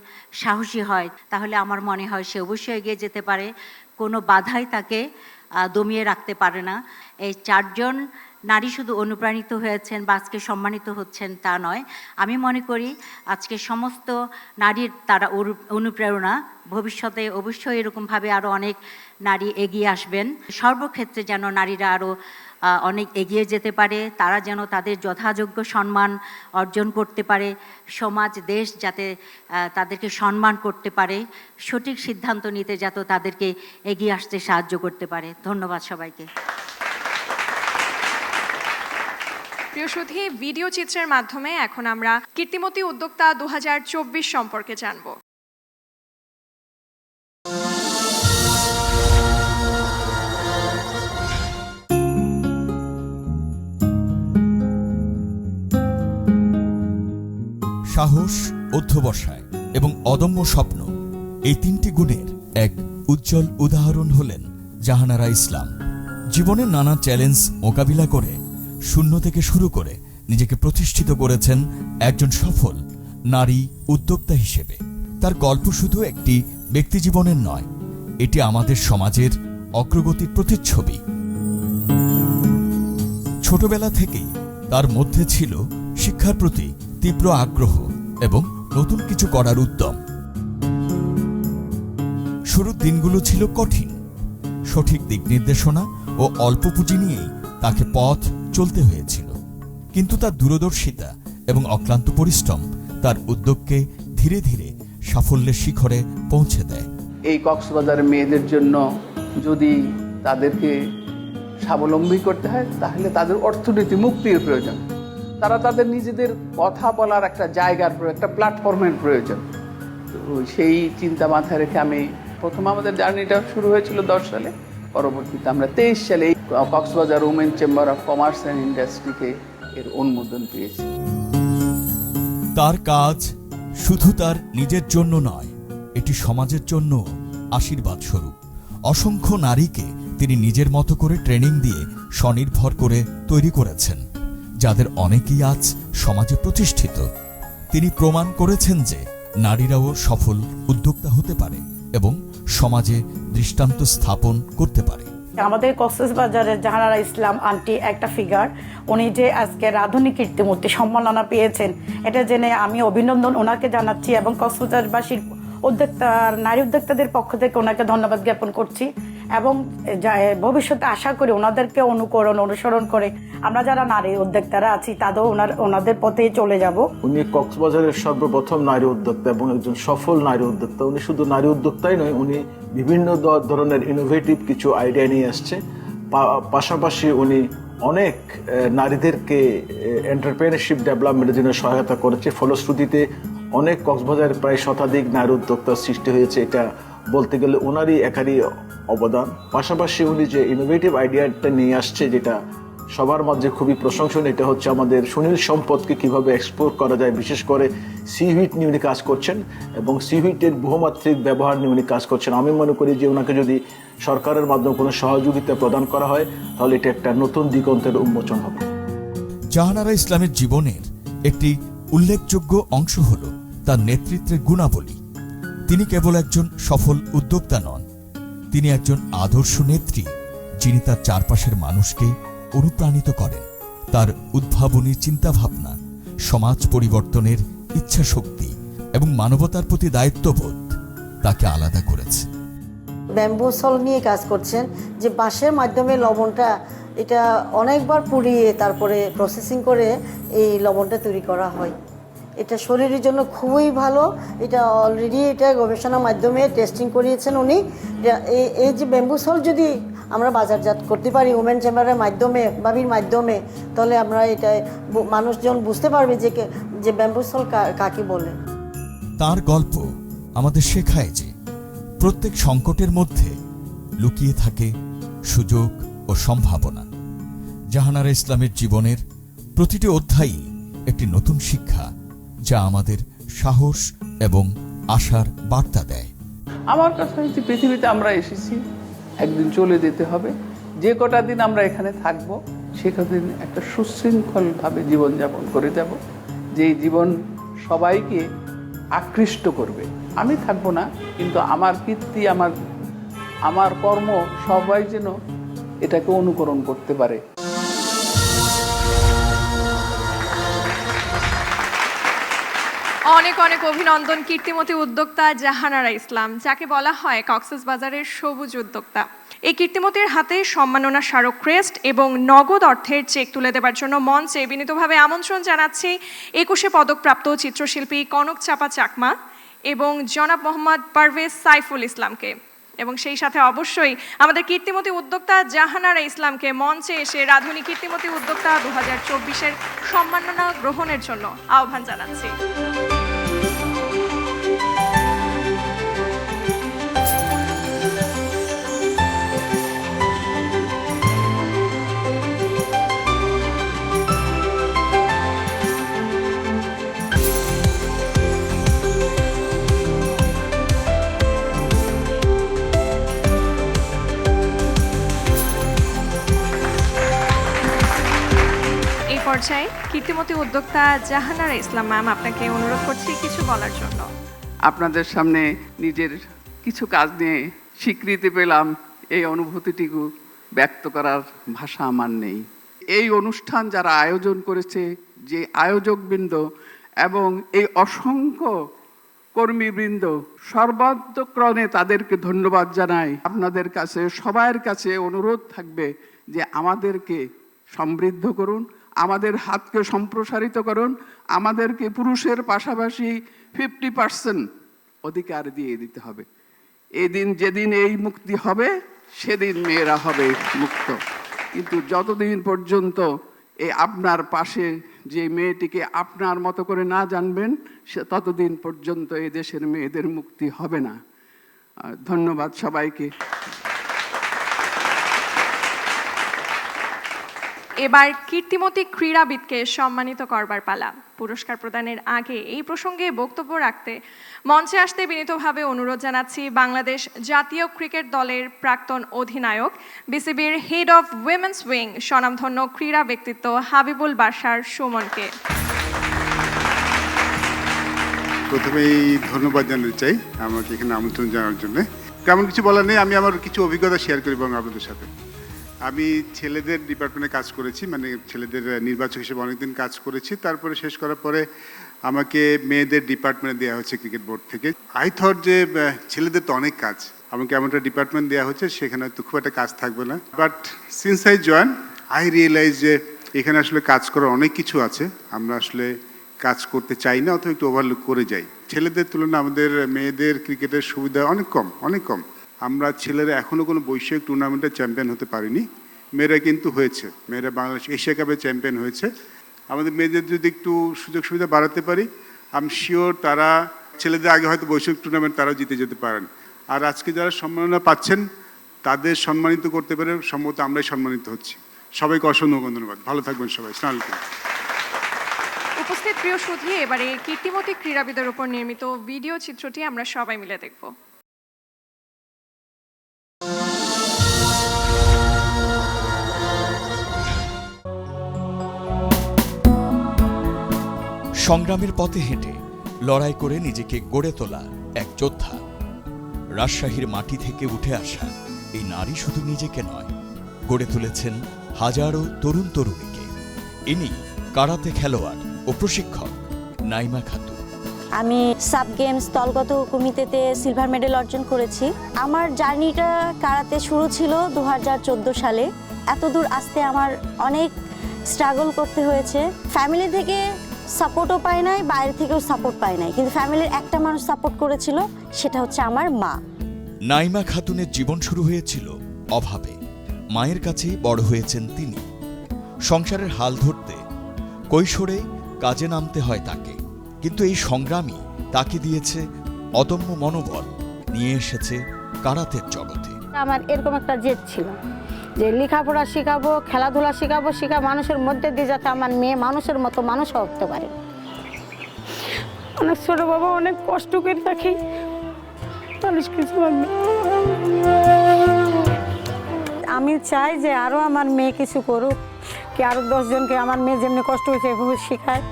S18: সাহসী হয় তাহলে আমার মনে হয় সে অবশ্যই এগিয়ে যেতে পারে, কোনো বাধাই তাকে দমিয়ে রাখতে পারে না। এই 4 জন নারী শুধু অনুপ্রাণিত হয়েছেন বা আজকে সম্মানিত হচ্ছেন তা নয়, আমি মনে করি আজকে সমস্ত নারীর তারা অনুপ্রেরণা। ভবিষ্যতে অবশ্যই এরকমভাবে আরও অনেক নারী এগিয়ে আসবেন। সর্বক্ষেত্রে যেন নারীরা আরও অনেক এগিয়ে যেতে পারে, তারা যেন তাদের যথাযোগ্য সম্মান অর্জন করতে পারে, সমাজ দেশ যাতে তাদেরকে সম্মান করতে পারে, সঠিক সিদ্ধান্ত নিতে যাতে তাদেরকে এগিয়ে আসতে সাহায্য করতে পারে। ধন্যবাদ সবাইকে।
S2: প্রিয় সুধী, ভিডিও চিত্রের মাধ্যমে এখন আমরা কীর্তিমতী উদ্যোক্তা 2024 সম্পর্কে জানব।
S8: সাহস, অধ্যবসায় এবং অদম্য স্বপ্ন, এই 3টি গুণের এক উজ্জ্বল উদাহরণ হলেন জাহানারা ইসলাম। জীবনের নানা চ্যালেঞ্জ মোকাবিলা করে শূন্য থেকে শুরু করে নিজেকে প্রতিষ্ঠিত করেছেন একজন সফল নারী উদ্যোক্তা হিসেবে। তার গল্প শুধু একটি ব্যক্তিজীবনের নয়, এটি আমাদের সমাজের অগ্রগতির প্রতিচ্ছবি। ছোটবেলা থেকেই তার মধ্যে ছিল শিক্ষার প্রতি তীব্র আগ্রহ এবং নতুন কিছু করার উদ্যম। শুরুর দিনগুলো ছিল কঠিন, সঠিক দিক নির্দেশনা ও অল্প পুঁজি নিয়েই তাকে পথ চলতে হয়েছিল, কিন্তু তার দূরদর্শিতা এবং অক্লান্ত পরিশ্রম তার উদ্যোগকে ধীরে ধীরে সাফল্যের শিখরে পৌঁছে দেয়।
S19: এই কক্সবাজারের মেয়েদের জন্য যদি তাদেরকে স্বাবলম্বী করতে হয় তাহলে তাদের অর্থনীতি মুক্তির প্রয়োজন, তারা তাদের নিজেদের কথা বলার একটা জায়গার একটা প্ল্যাটফর্মের প্রয়োজন। তো সেই চিন্তা মাথায় রেখে আমি প্রথম আমাদের জার্নিটা শুরু হয়েছিল 10 সালে, পরবর্তীতে আমরা 23 সালে এই Cox's Bazar women chamber of commerce and ইন্ডাস্ট্রিকে এর অনুমোদন পেয়েছি।
S8: তার কাজ শুধু তার নিজের জন্য নয়, এটি সমাজের জন্য আশীর্বাদ স্বরূপ। অসংখ্য নারীকে তিনি নিজের মতো করে ট্রেনিং দিয়ে স্বনির্ভর করে তৈরি করেছেন, যাদের অনেকেই আজ সমাজে প্রতিষ্ঠিত। তিনি প্রমাণ করেছেন যে নারীরাও সফল উদ্যোক্তা হতে পারে এবং সমাজে দৃষ্টান্ত স্থাপন করতে পারে।
S20: আমাদের কক্সবাজারের জাহানারা ইসলাম আন্টি একটা ফিগার, উনি যে আজকে রাধুনী কীর্তিমূর্তি সম্মাননা পেয়েছেন, এটা জেনে আমি অভিনন্দন ওনাকে জানাচ্ছি এবং কক্সবাজারবাসীর নারী উদ্যোক্তাদের পক্ষ থেকে ওনাকে ধন্যবাদ জ্ঞাপন করছি এবং ভবিষ্যতে আশা করি ওনাদেরকে অনুসরণ করে আমরা যারা নারী উদ্যোক্তারা আছি তাদেরও ওনাদের পথেই চলে যাব।
S10: উনি কক্সবাজারের সর্বপ্রথম নারী উদ্যোক্তা এবং একজন সফল নারী উদ্যোক্তা। উনি শুধু নারী উদ্যোক্তাই নয়, উনি বিভিন্ন ধরনের ইনোভেটিভ কিছু আইডিয়া নিয়ে আসছে। পাশাপাশি উনি অনেক নারীদেরকে এন্টারপ্রেনারশিপ ডেভেলপমেন্টের জন্য সহায়তা করেছে। ফলশ্রুতিতে অনেক কক্সবাজারের প্রায় শতাধিক নারী উদ্যোক্তার সৃষ্টি হয়েছে, এটা বলতে গেলে ওনারই একারই অবদান। পাশাপাশি উনি যে ইনোভেটিভ আইডিয়াটা নিয়ে আসছে, যেটা সবার মাঝে খুবই প্রশংসনীয়, এটা হচ্ছে আমাদের সুনীল সম্পদকে কিভাবে এক্সপোর্ট করা যায়, বিশেষ করে সিহুইট নিয়ে উনি কাজ করছেন এবং সিহুইটের বহুমাত্রিক ব্যবহার নিয়ে উনি কাজ করছেন। আমি মনে করি যে ওনাকে যদি সরকারের মাধ্যমে কোনো সহযোগিতা প্রদান করা হয় তাহলে এটা একটা নতুন দিগন্তের উন্মোচন হবে।
S8: জাহানারা ইসলামের জীবনের একটি উল্লেখযোগ্য অংশ হল তার নেতৃত্বের গুণাবলী। তিনি কেবল একজন সফল উদ্যোক্তা নন, তিনি একজন আদর্শ নেত্রী, যিনি তার চারপাশের মানুষকে অনুপ্রাণিত করেন। তার উদ্ভাবনী চিন্তাভাবনা, সমাজ পরিবর্তনের ইচ্ছা শক্তি এবং মানবতার প্রতি দায়িত্ববোধ তাকে আলাদা করেছে।
S21: ব্যাম্বু সল নিয়ে কাজ করছেন, যে বাঁশের মাধ্যমে লবণটা এটা অনেকবার পুড়িয়ে তারপরে প্রসেসিং করে এই লবণটা তৈরি করা হয়। এটা শরীরের জন্য খুবই ভালো। এটা অলরেডি এটা গবেষণার মাধ্যমে টেস্টিং করিয়েছেন উনি। এই যে ব্যাম্বু সল্ট যদি আমরা বাজারজাত করতে পারি ওমেন চেম্বারের মাধ্যমে, বাবির মাধ্যমে, তাহলে আমরা এটা মানুষজন বুঝতে পারবে যে ব্যাম্বু সল্ট কাকে বলে।
S8: তার গল্প আমাদের শেখায় যে প্রত্যেক সংকটের মধ্যে লুকিয়ে থাকে সুযোগ ও সম্ভাবনা। জাহানারা ইসলামের জীবনের প্রতিটি অধ্যায়ই একটি নতুন শিক্ষা, যা আমাদের সাহস এবং আশার বার্তা দেয়।
S19: আমার কথা হচ্ছে পৃথিবীতে আমরা এসেছি, একদিন চলে যেতে হবে। যে কটা দিন আমরা এখানে থাকব সে কটা দিন একটা সুশৃঙ্খলভাবে জীবনযাপন করে যাব, যে জীবন সবাইকে আকৃষ্ট করবে। আমি থাকবো না, কিন্তু আমার কীর্তি, আমার কর্ম সবাই যেন এটাকে অনুকরণ করতে পারে।
S2: অনেক অনেক অভিনন্দন কীর্তিমতী উদ্যোক্তা জাহানারা ইসলাম, যাকে বলা হয় কক্সবাজারের সবুজ উদ্যোক্তা। এই কীর্তিমতীর হাতে সম্মাননা স্মারক ক্রেস্ট এবং নগদ অর্থের চেক তুলে দেবার জন্য মঞ্চে বিনীতভাবে আমন্ত্রণ জানাচ্ছি 21 পদকপ্রাপ্ত চিত্রশিল্পী কনক চাপা চাকমা এবং জনাব মোহাম্মদ পারভেজ সাইফুল ইসলামকে, এবং সেই সাথে অবশ্যই আমাদের কীর্তিমতী উদ্যোক্তা জাহানারা ইসলামকে মঞ্চে এসে রাধুনী কীর্তিমতী উদ্যোক্তা 2024-এর সম্মাননা গ্রহণের জন্য আহ্বান জানাচ্ছি। পর্যায়ে কীর্তিমতী উদ্যোক্তা জাহানারা ইসলাম ম্যাম, আপনাকে অনুরোধ করছি কিছু বলার জন্য।
S19: আপনাদের সামনে নিজের কিছু কাজ নিয়ে স্বীকৃতি পেলাম, এই অনুভূতিটিকে ব্যক্ত করার ভাষা আমার নেই। এই অনুষ্ঠান যারা আয়োজন করেছে, যে আয়োজকবৃন্দ এবং এই অসংখ্য কর্মীবৃন্দ, সর্বান্তঃকরণে তাদেরকে ধন্যবাদ জানাই। আপনাদের কাছে সবার কাছে অনুরোধ থাকবে যে আমাদেরকে সমৃদ্ধ করুন, আমাদের হাতকে সম্প্রসারিত করুন, আমাদেরকে পুরুষের পাশাপাশি 50% অধিকার দিয়ে দিতে হবে। এদিন যেদিন এই মুক্তি হবে সেদিন মেয়েরা হবে মুক্ত। কিন্তু যতদিন পর্যন্ত এই আপনার পাশে যে মেয়েটিকে আপনার মতো করে না জানবেন, সে ততদিন পর্যন্ত এই দেশের মেয়েদের মুক্তি হবে না। ধন্যবাদ সবাইকে।
S2: এবার কীর্তিমতী ক্রীড়াবিদকে সম্মানিত করবার পালা। পুরস্কার প্রদানের আগে এই প্রসঙ্গে বক্তব্য রাখতে মঞ্চে আসতে বিনীতভাবে অনুরোধ জানাচ্ছি বাংলাদেশ জাতীয় ক্রিকেট দলের প্রাক্তন অধিনায়ক, বিসিবির হেড অফ উইমেন্স উইং, স্বনামধন্য ক্রীড়া ব্যক্তিত্ব হাবিবুল বাশার সুমনকে।
S1: প্রথমেই ধন্যবাদ জানাতে চাই আমাকে এখানে আমন্ত্রণ জানার জন্য। তেমন কিছু বলার নেই, আমি আমার কিছু অভিজ্ঞতা শেয়ার করি এবং আপনাদের সাথে। আমি ছেলেদের ডিপার্টমেন্টে কাজ করেছি, মানে ছেলেদের নির্বাচক হিসেবে অনেকদিন কাজ করেছি। তারপরে শেষ করার পরে আমাকে মেয়েদের ডিপার্টমেন্টে দেওয়া হচ্ছে ক্রিকেট বোর্ড থেকে। আই থট যে ছেলেদের তো অনেক কাজ, আমাকে এমন একটা ডিপার্টমেন্ট দেওয়া হচ্ছে সেখানে হয়তো খুব একটা কাজ থাকবে না। But since I join I realise যে এখানে আসলে কাজ করার অনেক কিছু আছে, আমরা আসলে কাজ করতে চাই না অথবা একটু ওভারলুক করে যাই। ছেলেদের তুলনায় আমাদের মেয়েদের ক্রিকেটের সুবিধা অনেক কম, অনেক কম। আমরা ছেলেরা এখনও কোনো বৈশ্বিক টুর্নামেন্টে চ্যাম্পিয়ন হতে পারিনি, মেয়েরা কিন্তু হয়েছে। মেয়েরা বাংলাদেশ এশিয়া কাপে চ্যাম্পিয়ন হয়েছে। আমাদের মেয়েদের যদি একটু সুযোগ সুবিধা বাড়াতে পারি, আই এম শিওর তারা ছেলেদের আগে হয়তো বৈশ্বিক টুর্নামেন্ট তারাও জিতে যেতে পারেন। আর আজকে যারা সম্মাননা পাচ্ছেন তাদের সম্মানিত করতে পারে সম্ভবত আমরাই সম্মানিত হচ্ছি। সবাইকে অসংখ্য ধন্যবাদ, ভালো থাকবেন সবাই। আসসালামু আলাইকুম।
S2: উপস্থিত প্রিয় সুধী, এবারে কীর্তিমতী ক্রীড়াবিদের উপর নির্মিত ভিডিও চিত্রটি আমরা সবাই মিলে দেখব।
S8: সংগ্রামের পথে হেঁটে লড়াই করে নিজেকে গড়ে তোলা এক যোদ্ধা। রাজশাহীর মাটি থেকে উঠে আসা এই নারী শুধু নিজেকে নয়, গড়ে তুলেছেন হাজারো তরুণ তরুণীকে। ইনি কারাতে খেলোয়াড় ও প্রশিক্ষক নাইমা খাতুন।
S22: আমি সাব গেমস দলগত কমিটিতে সিলভার মেডেল অর্জন করেছি। আমার জার্নিটা কারাতে শুরু ছিল 2014 সালে। এত দূর আসতে আমার অনেক স্ট্রাগল করতে হয়েছে। ফ্যামিলি থেকে সাপোর্টও পাই নাই, বাইরে থেকেও সাপোর্ট পাই নাই, কিন্তু ফ্যামিলির একটা মানুষ সাপোর্ট করেছিল, সেটা হচ্ছে আমার মা।
S8: নাইমা খাতুনের জীবন শুরু হয়েছিল অভাবে। মায়ের কাছে বড় হয়েছেন তিনি। সংসারের হাল ধরতে কৈশোরে কাজে নামতে হয় তাকে, কিন্তু এই সংগ্রামই তাকে দিয়েছে অদম্য মনোবল, নিয়ে এসেছে কারাতের জগতে।
S11: আমার এরকম একটা জেদ ছিল যে লেখাপড়া শেখাবো, খেলাধুলা শেখাবো, মানুষের মধ্যে দিয়ে যাতে আমার মেয়ে মানুষের মতো মানুষ হতে পারে। অনেক ছোট বাবা অনেক কষ্ট করে থাকি, মানুষ কিছু আমি চাই যে আরো আমার মেয়ে কিছু করুক, কি আরো 10 জনকে আমার মেয়ে যেমনি কষ্ট হয়েছে এভাবে শেখায়।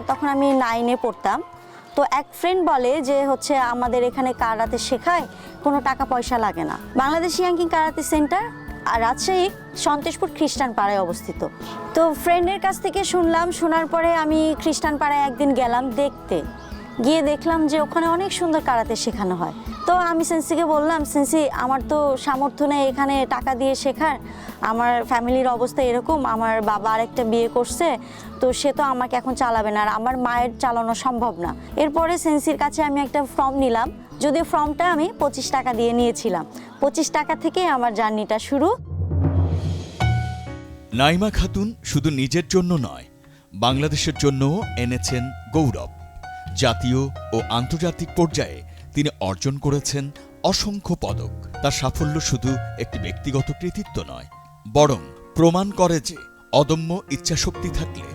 S22: তখন আমি 9-এ পড়তাম, তো এক ফ্রেন্ড বলে যে হচ্ছে আমাদের এখানে কারাতে শেখায়, কোনো টাকা পয়সা লাগে না। বাংলাদেশ ইয়াংকিং কারাতে সেন্টার আর রাজশাহী সন্তোষপুর খ্রিস্টান পাড়ায় অবস্থিত। তো ফ্রেন্ডের কাছ থেকে শুনলাম, শোনার পরে আমি খ্রিস্টান পাড়ায় একদিন গেলাম দেখতে, গিয়ে দেখলাম যে ওখানে অনেক সুন্দর কারাতে শেখানো হয়। তো আমি সেন্সিকে বললাম, সেন্সি আমার তো সামর্থ্য নেই এখানে টাকা দিয়ে শেখার, আমার ফ্যামিলির অবস্থা এরকম, আমার বাবা আরেকটা বিয়ে করছে, তো সে তো আমাকে এখন চালাবে না, আর আমার মায়ের চালানো সম্ভব না। এরপরে সেন্সির কাছে আমি একটা ফর্ম নিলাম, যদিও ফর্মটা আমি 25 টাকা দিয়ে নিয়েছিলাম। 25 টাকা থেকে আমার জার্নিটা শুরু।
S8: নাইমা খাতুন শুধু নিজের জন্য নয়, বাংলাদেশের জন্যও এনেছেন গৌরব। জাতীয় ও আন্তর্জাতিক পর্যায়ে তিনি অর্জন করেছেন অসংখ্য পদক। তার সাফল্য শুধু একটি ব্যক্তিগত কৃতিত্ব নয়, বরং প্রমাণ করে যে অদম্য ইচ্ছাশক্তি থাকলে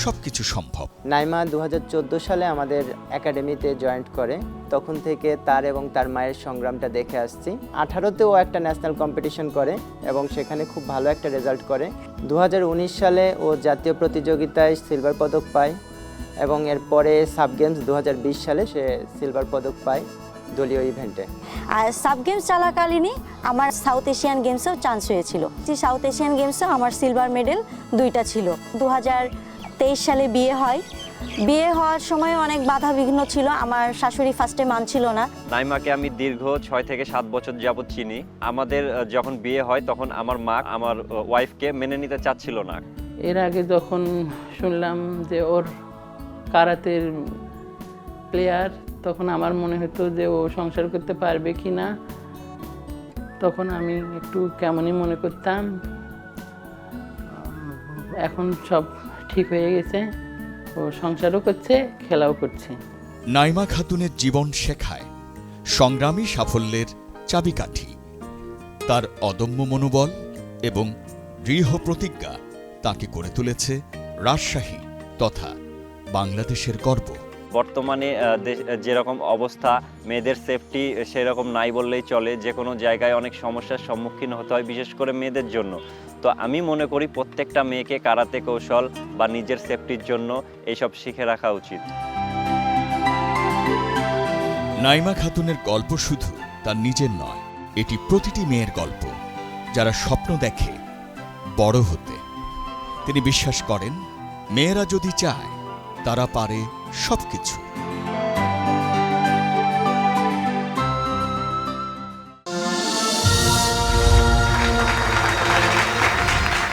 S8: সবকিছু সম্ভব।
S4: নাইমা 2014 সালে আমাদের একাডেমিতে জয়েন্ট করে, তখন থেকে তার এবং তার মায়ের সংগ্রামটা দেখে আসছি। 18তেও একটা ন্যাশনাল কম্পিটিশন করে এবং সেখানে খুব ভালো একটা রেজাল্ট করে। 2019 সালে ও জাতীয় প্রতিযোগিতায় সিলভার পদক পায় এবং এরপরে সাব গেমস 2020 সালে সে সিলভার পদক পায় দলীয় ইভেন্টে।
S22: আর সাব গেমস চলাকালীনই আমার সাউথ এশিয়ান গেমসেও চান্স হয়েছিল। সাউথ এশিয়ান গেমসেও আমার সিলভার মেডেল 2টা ছিল। 2023 সালে বিয়ে হয়। বিয়ে হওয়ার সময় অনেক বাধা বিঘ্ন ছিল, আমার শাশুড়ি ফার্স্টে মানছিল না।
S5: নাইমাকে আমি দীর্ঘ 6 থেকে 7 বছর যাবৎ চিনি। আমাদের যখন বিয়ে হয় তখন আমার মা আমার ওয়াইফকে মেনে নিতে চাচ্ছিল না।
S23: এর আগে যখন শুনলাম যে ওর কারাতের প্লেয়ার, তখন আমার মনে হতো যে ও সংসার করতে পারবে কি না, তখন আমি একটু কেমনই মনে করতাম। এখন সব ঠিক হয়ে গেছে, ও সংসারও করছে, খেলাও করছে।
S8: নাইমা খাতুনের জীবন শেখায় সংগ্রামী সাফল্যের চাবিকাঠি। তার অদম্য মনোবল এবং দৃঢ় প্রতিজ্ঞা তাকে করে তুলেছে রাজশাহী তথা বাংলাদেশের গর্ব।
S5: বর্তমানে যেরকম অবস্থা, মেয়েদের সেফটি সেরকম নাই বললেই চলে। যে কোনো জায়গায় অনেক সমস্যার সম্মুখীন হতে হয়, বিশেষ করে মেয়েদের জন্য। তো আমি মনে করি প্রত্যেকটা মেয়েকে কারাতে কৌশল বা নিজের সেফটির জন্য এইসব শিখে রাখা উচিত।
S8: নাইমা খাতুনের গল্প শুধু তার নিজের নয়, এটি প্রতিটি মেয়ের গল্প যারা স্বপ্ন দেখে বড় হতে। তিনি বিশ্বাস করেন, মেয়েরা যদি চায় তারা পারে সবকিছু।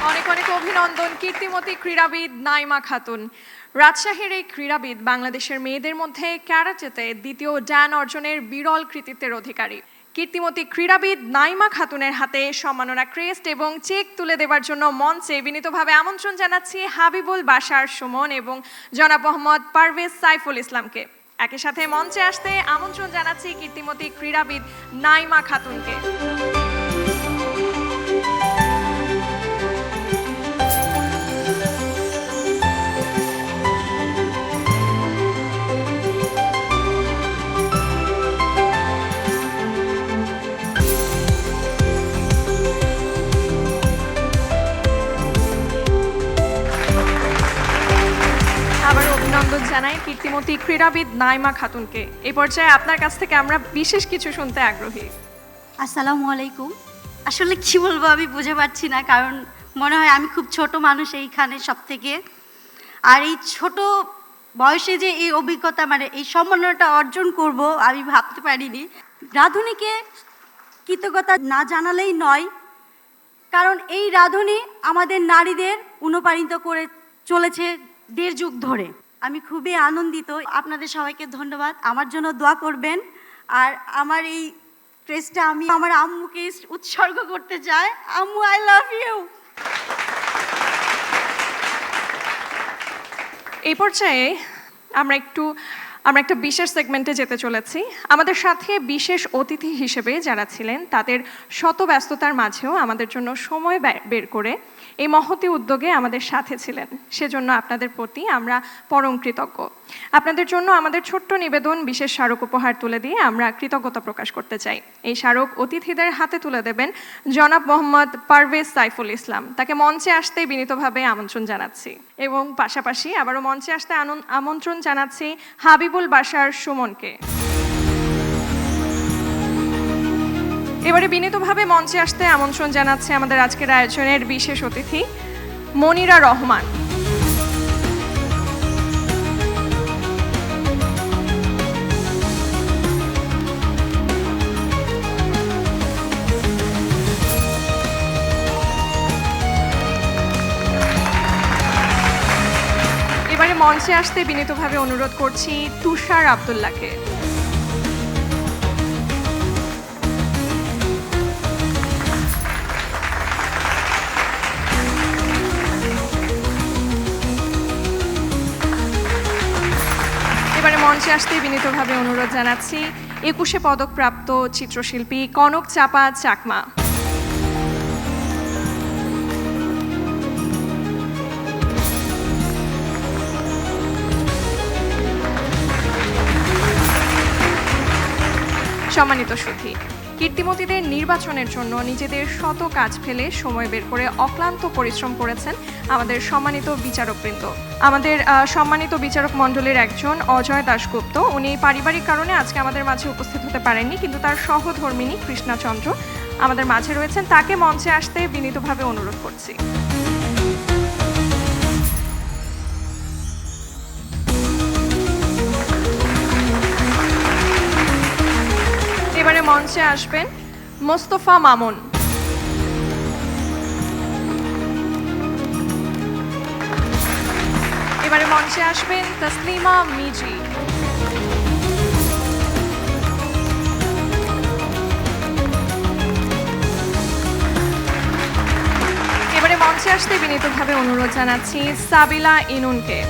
S2: অনেক অনেক অভিনন্দন কীর্তিমতী ক্রীড়াবিদ নাইমা খাতুন। রাজশাহীর এই ক্রীড়াবিদ বাংলাদেশের মেয়েদের মধ্যে ক্যারাটেতে 2য় ডান অর্জনের বিরল কৃতিত্বের অধিকারী। কীর্তিমতী ক্রীড়াবিদ নাইমা খাতুনের হাতে সম্মাননা ক্রেস্ট এবং চেক তুলে দেওয়ার জন্য মঞ্চে বিনীতভাবে আমন্ত্রণ জানাচ্ছি হাবিবুল বাশার সুমন এবং জনাব মোহাম্মদ পারভেজ সাইফুল ইসলামকে। একই সাথে মঞ্চে আসতে আমন্ত্রণ জানাচ্ছি কীর্তিমতী ক্রীড়াবিদ নাইমা খাতুনকে। আবার অভিনন্দন জানাই কীর্তিমতী ক্রীড়াবিদ নাইমা খাতুনকে। এই পর্যায়ে আপনার কাছ থেকে আমরা বিশেষ কিছু শুনতে আগ্রহী।
S24: আসসালামু আলাইকুম। আসলে কি বলবো আমি বুঝে পারছি না, কারণ মনে হয় আমি খুব ছোট মানুষ এইখানে সব থেকে। আর এই ছোট বয়সে যে এই অভিজ্ঞতা, মানে এই সম্মাননাটা অর্জন করব আমি ভাবতে পারিনি। রাধুনীকে কৃতজ্ঞতা না জানালেই নয়, কারণ এই রাঁধুনি আমাদের নারীদের অনুপ্রাণিত করে চলেছে 1.5 যুগ ধরে। আমি খুবই আনন্দিত। আপনাদের সবাইকে ধন্যবাদ। আমার জন্য দোয়া করবেন। আর আমার এই ক্রেস্টটা আমি আমার আম্মুকে উৎসর্গ করতে চাই। আম্মু, আই লাভ ইউ।
S2: এই পর্যায়ে আমরা একটা বিশেষ সেগমেন্টে যেতে চলেছি। আমাদের সাথে বিশেষ অতিথি হিসেবে যারা ছিলেন তাদের শত ব্যস্ততার মাঝেও আমাদের জন্য সময় বের করে এই মহতী উদ্যোগে আমাদের সাথে ছিলেন, সেজন্য আপনাদের প্রতি আমরা পরম কৃতজ্ঞ। আপনাদের জন্য আমাদের ছোট্ট নিবেদন বিশেষ স্মারক উপহার তুলে দিয়ে আমরা কৃতজ্ঞতা প্রকাশ করতে চাই। এই স্মারক অতিথিদের হাতে তুলে দেবেন জনাব মোহাম্মদ পারভেজ সাইফুল ইসলাম। তাকে মঞ্চে আসতে বিনীতভাবে আমন্ত্রণ জানাচ্ছি এবং পাশাপাশি আবারও মঞ্চে আসতে আমন্ত্রণ জানাচ্ছি হাবিবুল বাশার সুমনকে। এবারে বিনীতভাবে মঞ্চে আসতে আমন্ত্রণ জানাচ্ছে আমাদের আজকের আয়োজনের বিশেষ অতিথি মনিরা রহমান। এবারে মঞ্চে আসতে বিনীতভাবে অনুরোধ করছি তুষার আব্দুল্লাহকে। এবারে মঞ্চে আসতে বিনীতভাবে অনুরোধ জানাচ্ছি 21 পদকপ্রাপ্ত চিত্রশিল্পী কনক চাপা চাকমা। সম্মানিত সুধী, কীর্তিমতীদের নির্বাচনের জন্য নিজেদের শত কাজ ফেলে সময় বের করে অক্লান্ত পরিশ্রম করেছেন আমাদের সম্মানিত বিচারকবৃন্দ। আমাদের সম্মানিত বিচারক মণ্ডলীর একজন অজয় দাশগুপ্ত, উনি পারিবারিক কারণে আজকে আমাদের মাঝে উপস্থিত হতে পারেননি, কিন্তু তার সহধর্মিণী কৃষ্ণা চন্দ্র আমাদের মাঝে রয়েছেন। তাকে মঞ্চে আসতে বিনীতভাবে অনুরোধ করছি। এবারে মঞ্চে আসবেন মোস্তফা মামুন। এবারে মঞ্চে আসবেন তসলিমা মিজি। এবারে মঞ্চে আসতে বিনীতভাবে অনুরোধ জানাচ্ছি সাবিলা ইনুনকে।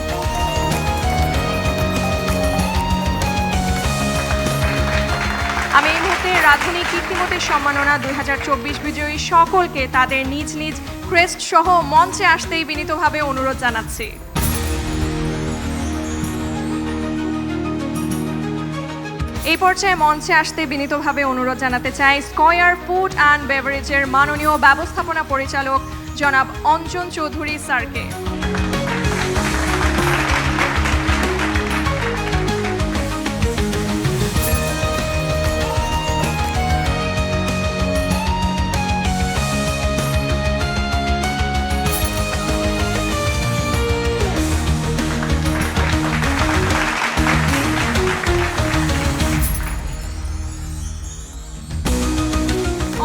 S2: আমি এই মুহূর্তে রাধুনী কীর্তিমতীর সম্মাননা 2024 বিজয়ী সকলকে তাদের নিজ নিজ ক্রেস্ট সহ মঞ্চে আসতেই বিনীতভাবে অনুরোধ জানাচ্ছি। এই পর্যায়ে মঞ্চে আসতে বিনীতভাবে অনুরোধ জানাতে চাই স্কয়ার ফুড অ্যান্ড বেভারেজের মাননীয় ব্যবস্থাপনা পরিচালক জনাব অঞ্জন চৌধুরী স্যারকে।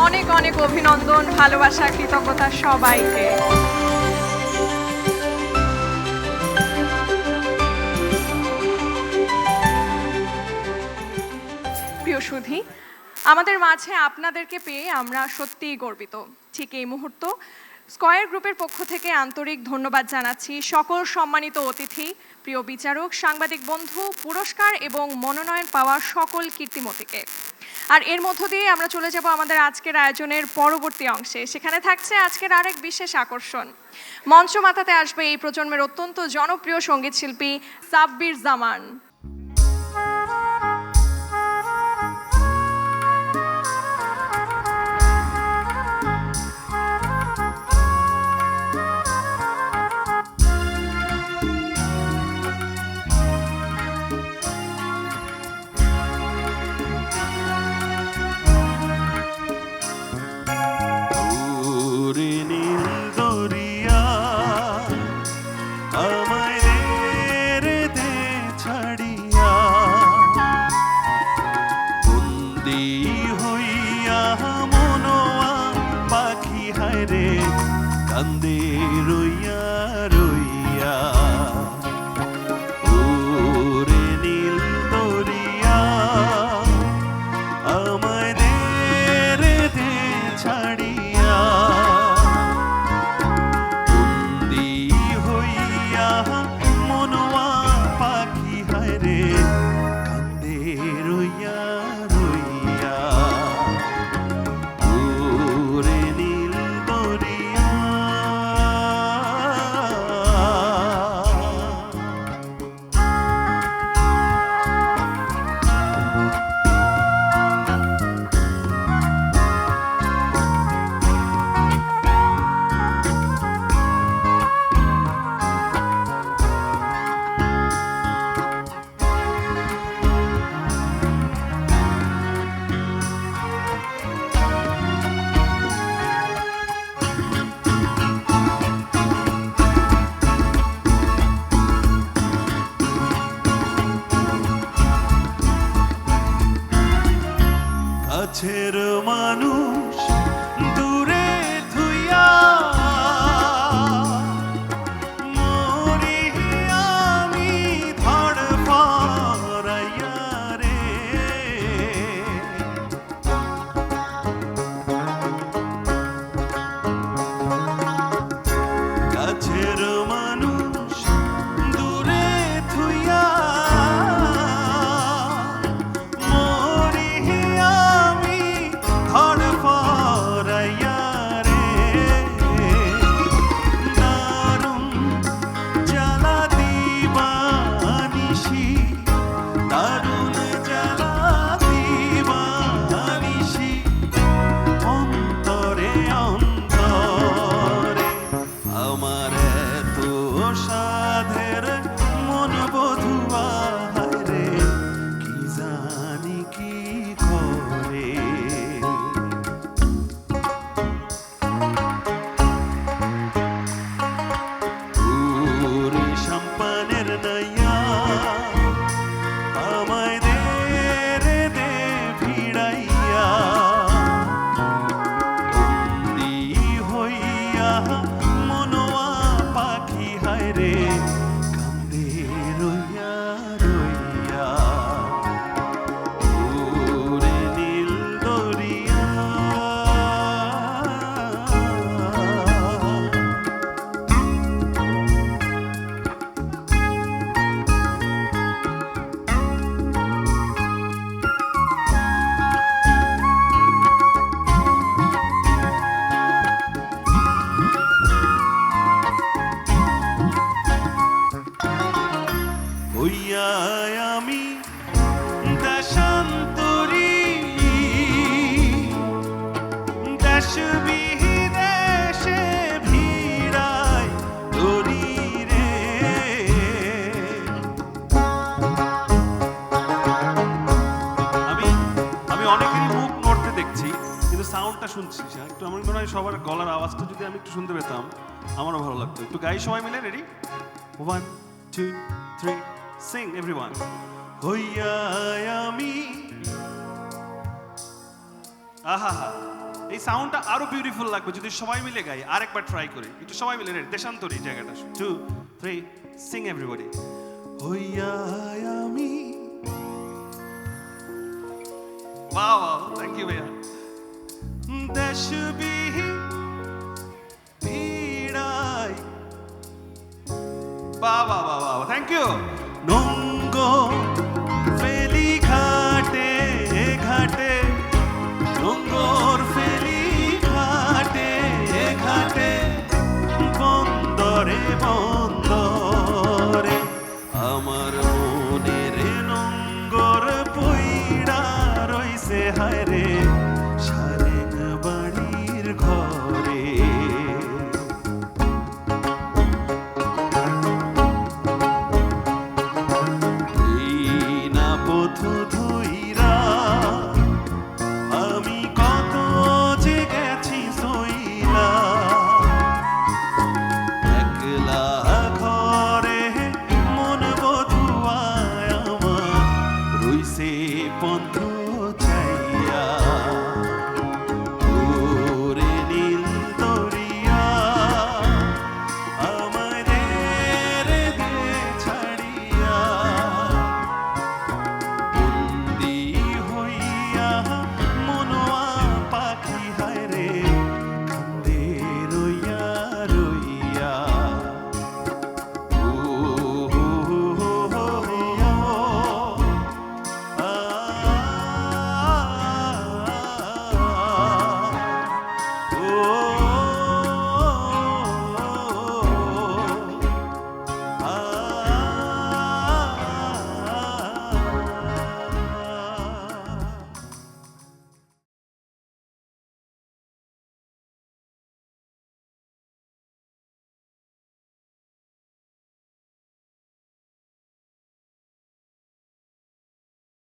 S2: অনেক অনেক অভিনন্দন, ভালোবাসা, কৃতজ্ঞতা সবাইকে। প্রিয় সুধী, আমাদের মাঝে আপনাদেরকে পেয়ে আমরা সত্যিই গর্বিত। ঠিক এই মুহূর্ত স্কয়ার গ্রুপের পক্ষ থেকে আন্তরিক ধন্যবাদ জানাচ্ছি সকল সম্মানিত অতিথি, প্রিয় বিচারক, সাংবাদিক বন্ধু, পুরস্কার এবং মনোনয়ন পাওয়া সকল কীর্তিমতীকে। আর এর মধ্য দিয়ে আমরা চলে যাব আমাদের আজকের আয়োজনের পরবর্তী অংশে। সেখানে থাকছে আজকের আরেক বিশেষ আকর্ষণ। মঞ্চ মাতাতে আসবে এই প্রজন্মের অত্যন্ত জনপ্রিয় সঙ্গীত শিল্পী সাব্বির জামান।
S3: আমায় রে দে ছাড়ি কাছের মানুষ দূরে ধুইয়া মরি আমি ধড় ফরাইয়া রে কাছের মানুষ দূরে ধুইয়া মরি আমি ধড় ফরাইয়া রে দারুণ জ্বালা দিবানিশি দারুণ জ্বালা দিবানিশি অন্তরে অন্তরে আমার এত সাধের মন বধুয়া রে কি জানি কি করে পুরি সম্পানের নাইয়া আমায় দে রে দে ভিড়াইয়া বন্দি হইয়া মনোয়া পাখি হায় রে কান্দে রইয়া রইয়া ওরে নীল দরিয়া হইয়া আমি দেশান্তরী দেশ বিদেশে ভিড়াই ধরি রে আমি অনেকেরই মুখ নড়তে দেখছি কিন্তু সাউন্ডটা শুনছি একটু আমার মনে হয় সবার গলার আওয়াজটা যদি আমি একটু শুনতে পেতাম আমারও ভালো লাগতো একটু গাই সবাই মিলে রেডি 1 2 3 sing everyone হইয়া আমি আহা এই সাউন্ডটা আরো বিউটিফুল লাগবে যদি সবাই মিলে গাই আরেকবার ট্রাই করি একটু সবাই মিলে রেডি দেশান্তরী জায়গাটা 2 3 sing everybody হইয়া আমি wow thank you ভাইয়া দেশ ভিড়াই বাবা বাবা থ্যাংক ইউ নঙ্গ ফেলি ঘাটে ঘাটে নঙ্গর ফেলি ঘাটে ঘাটে বন্দরে বন্দরে আমার মনের নঙ্গর পইড়া রইছে হায় রে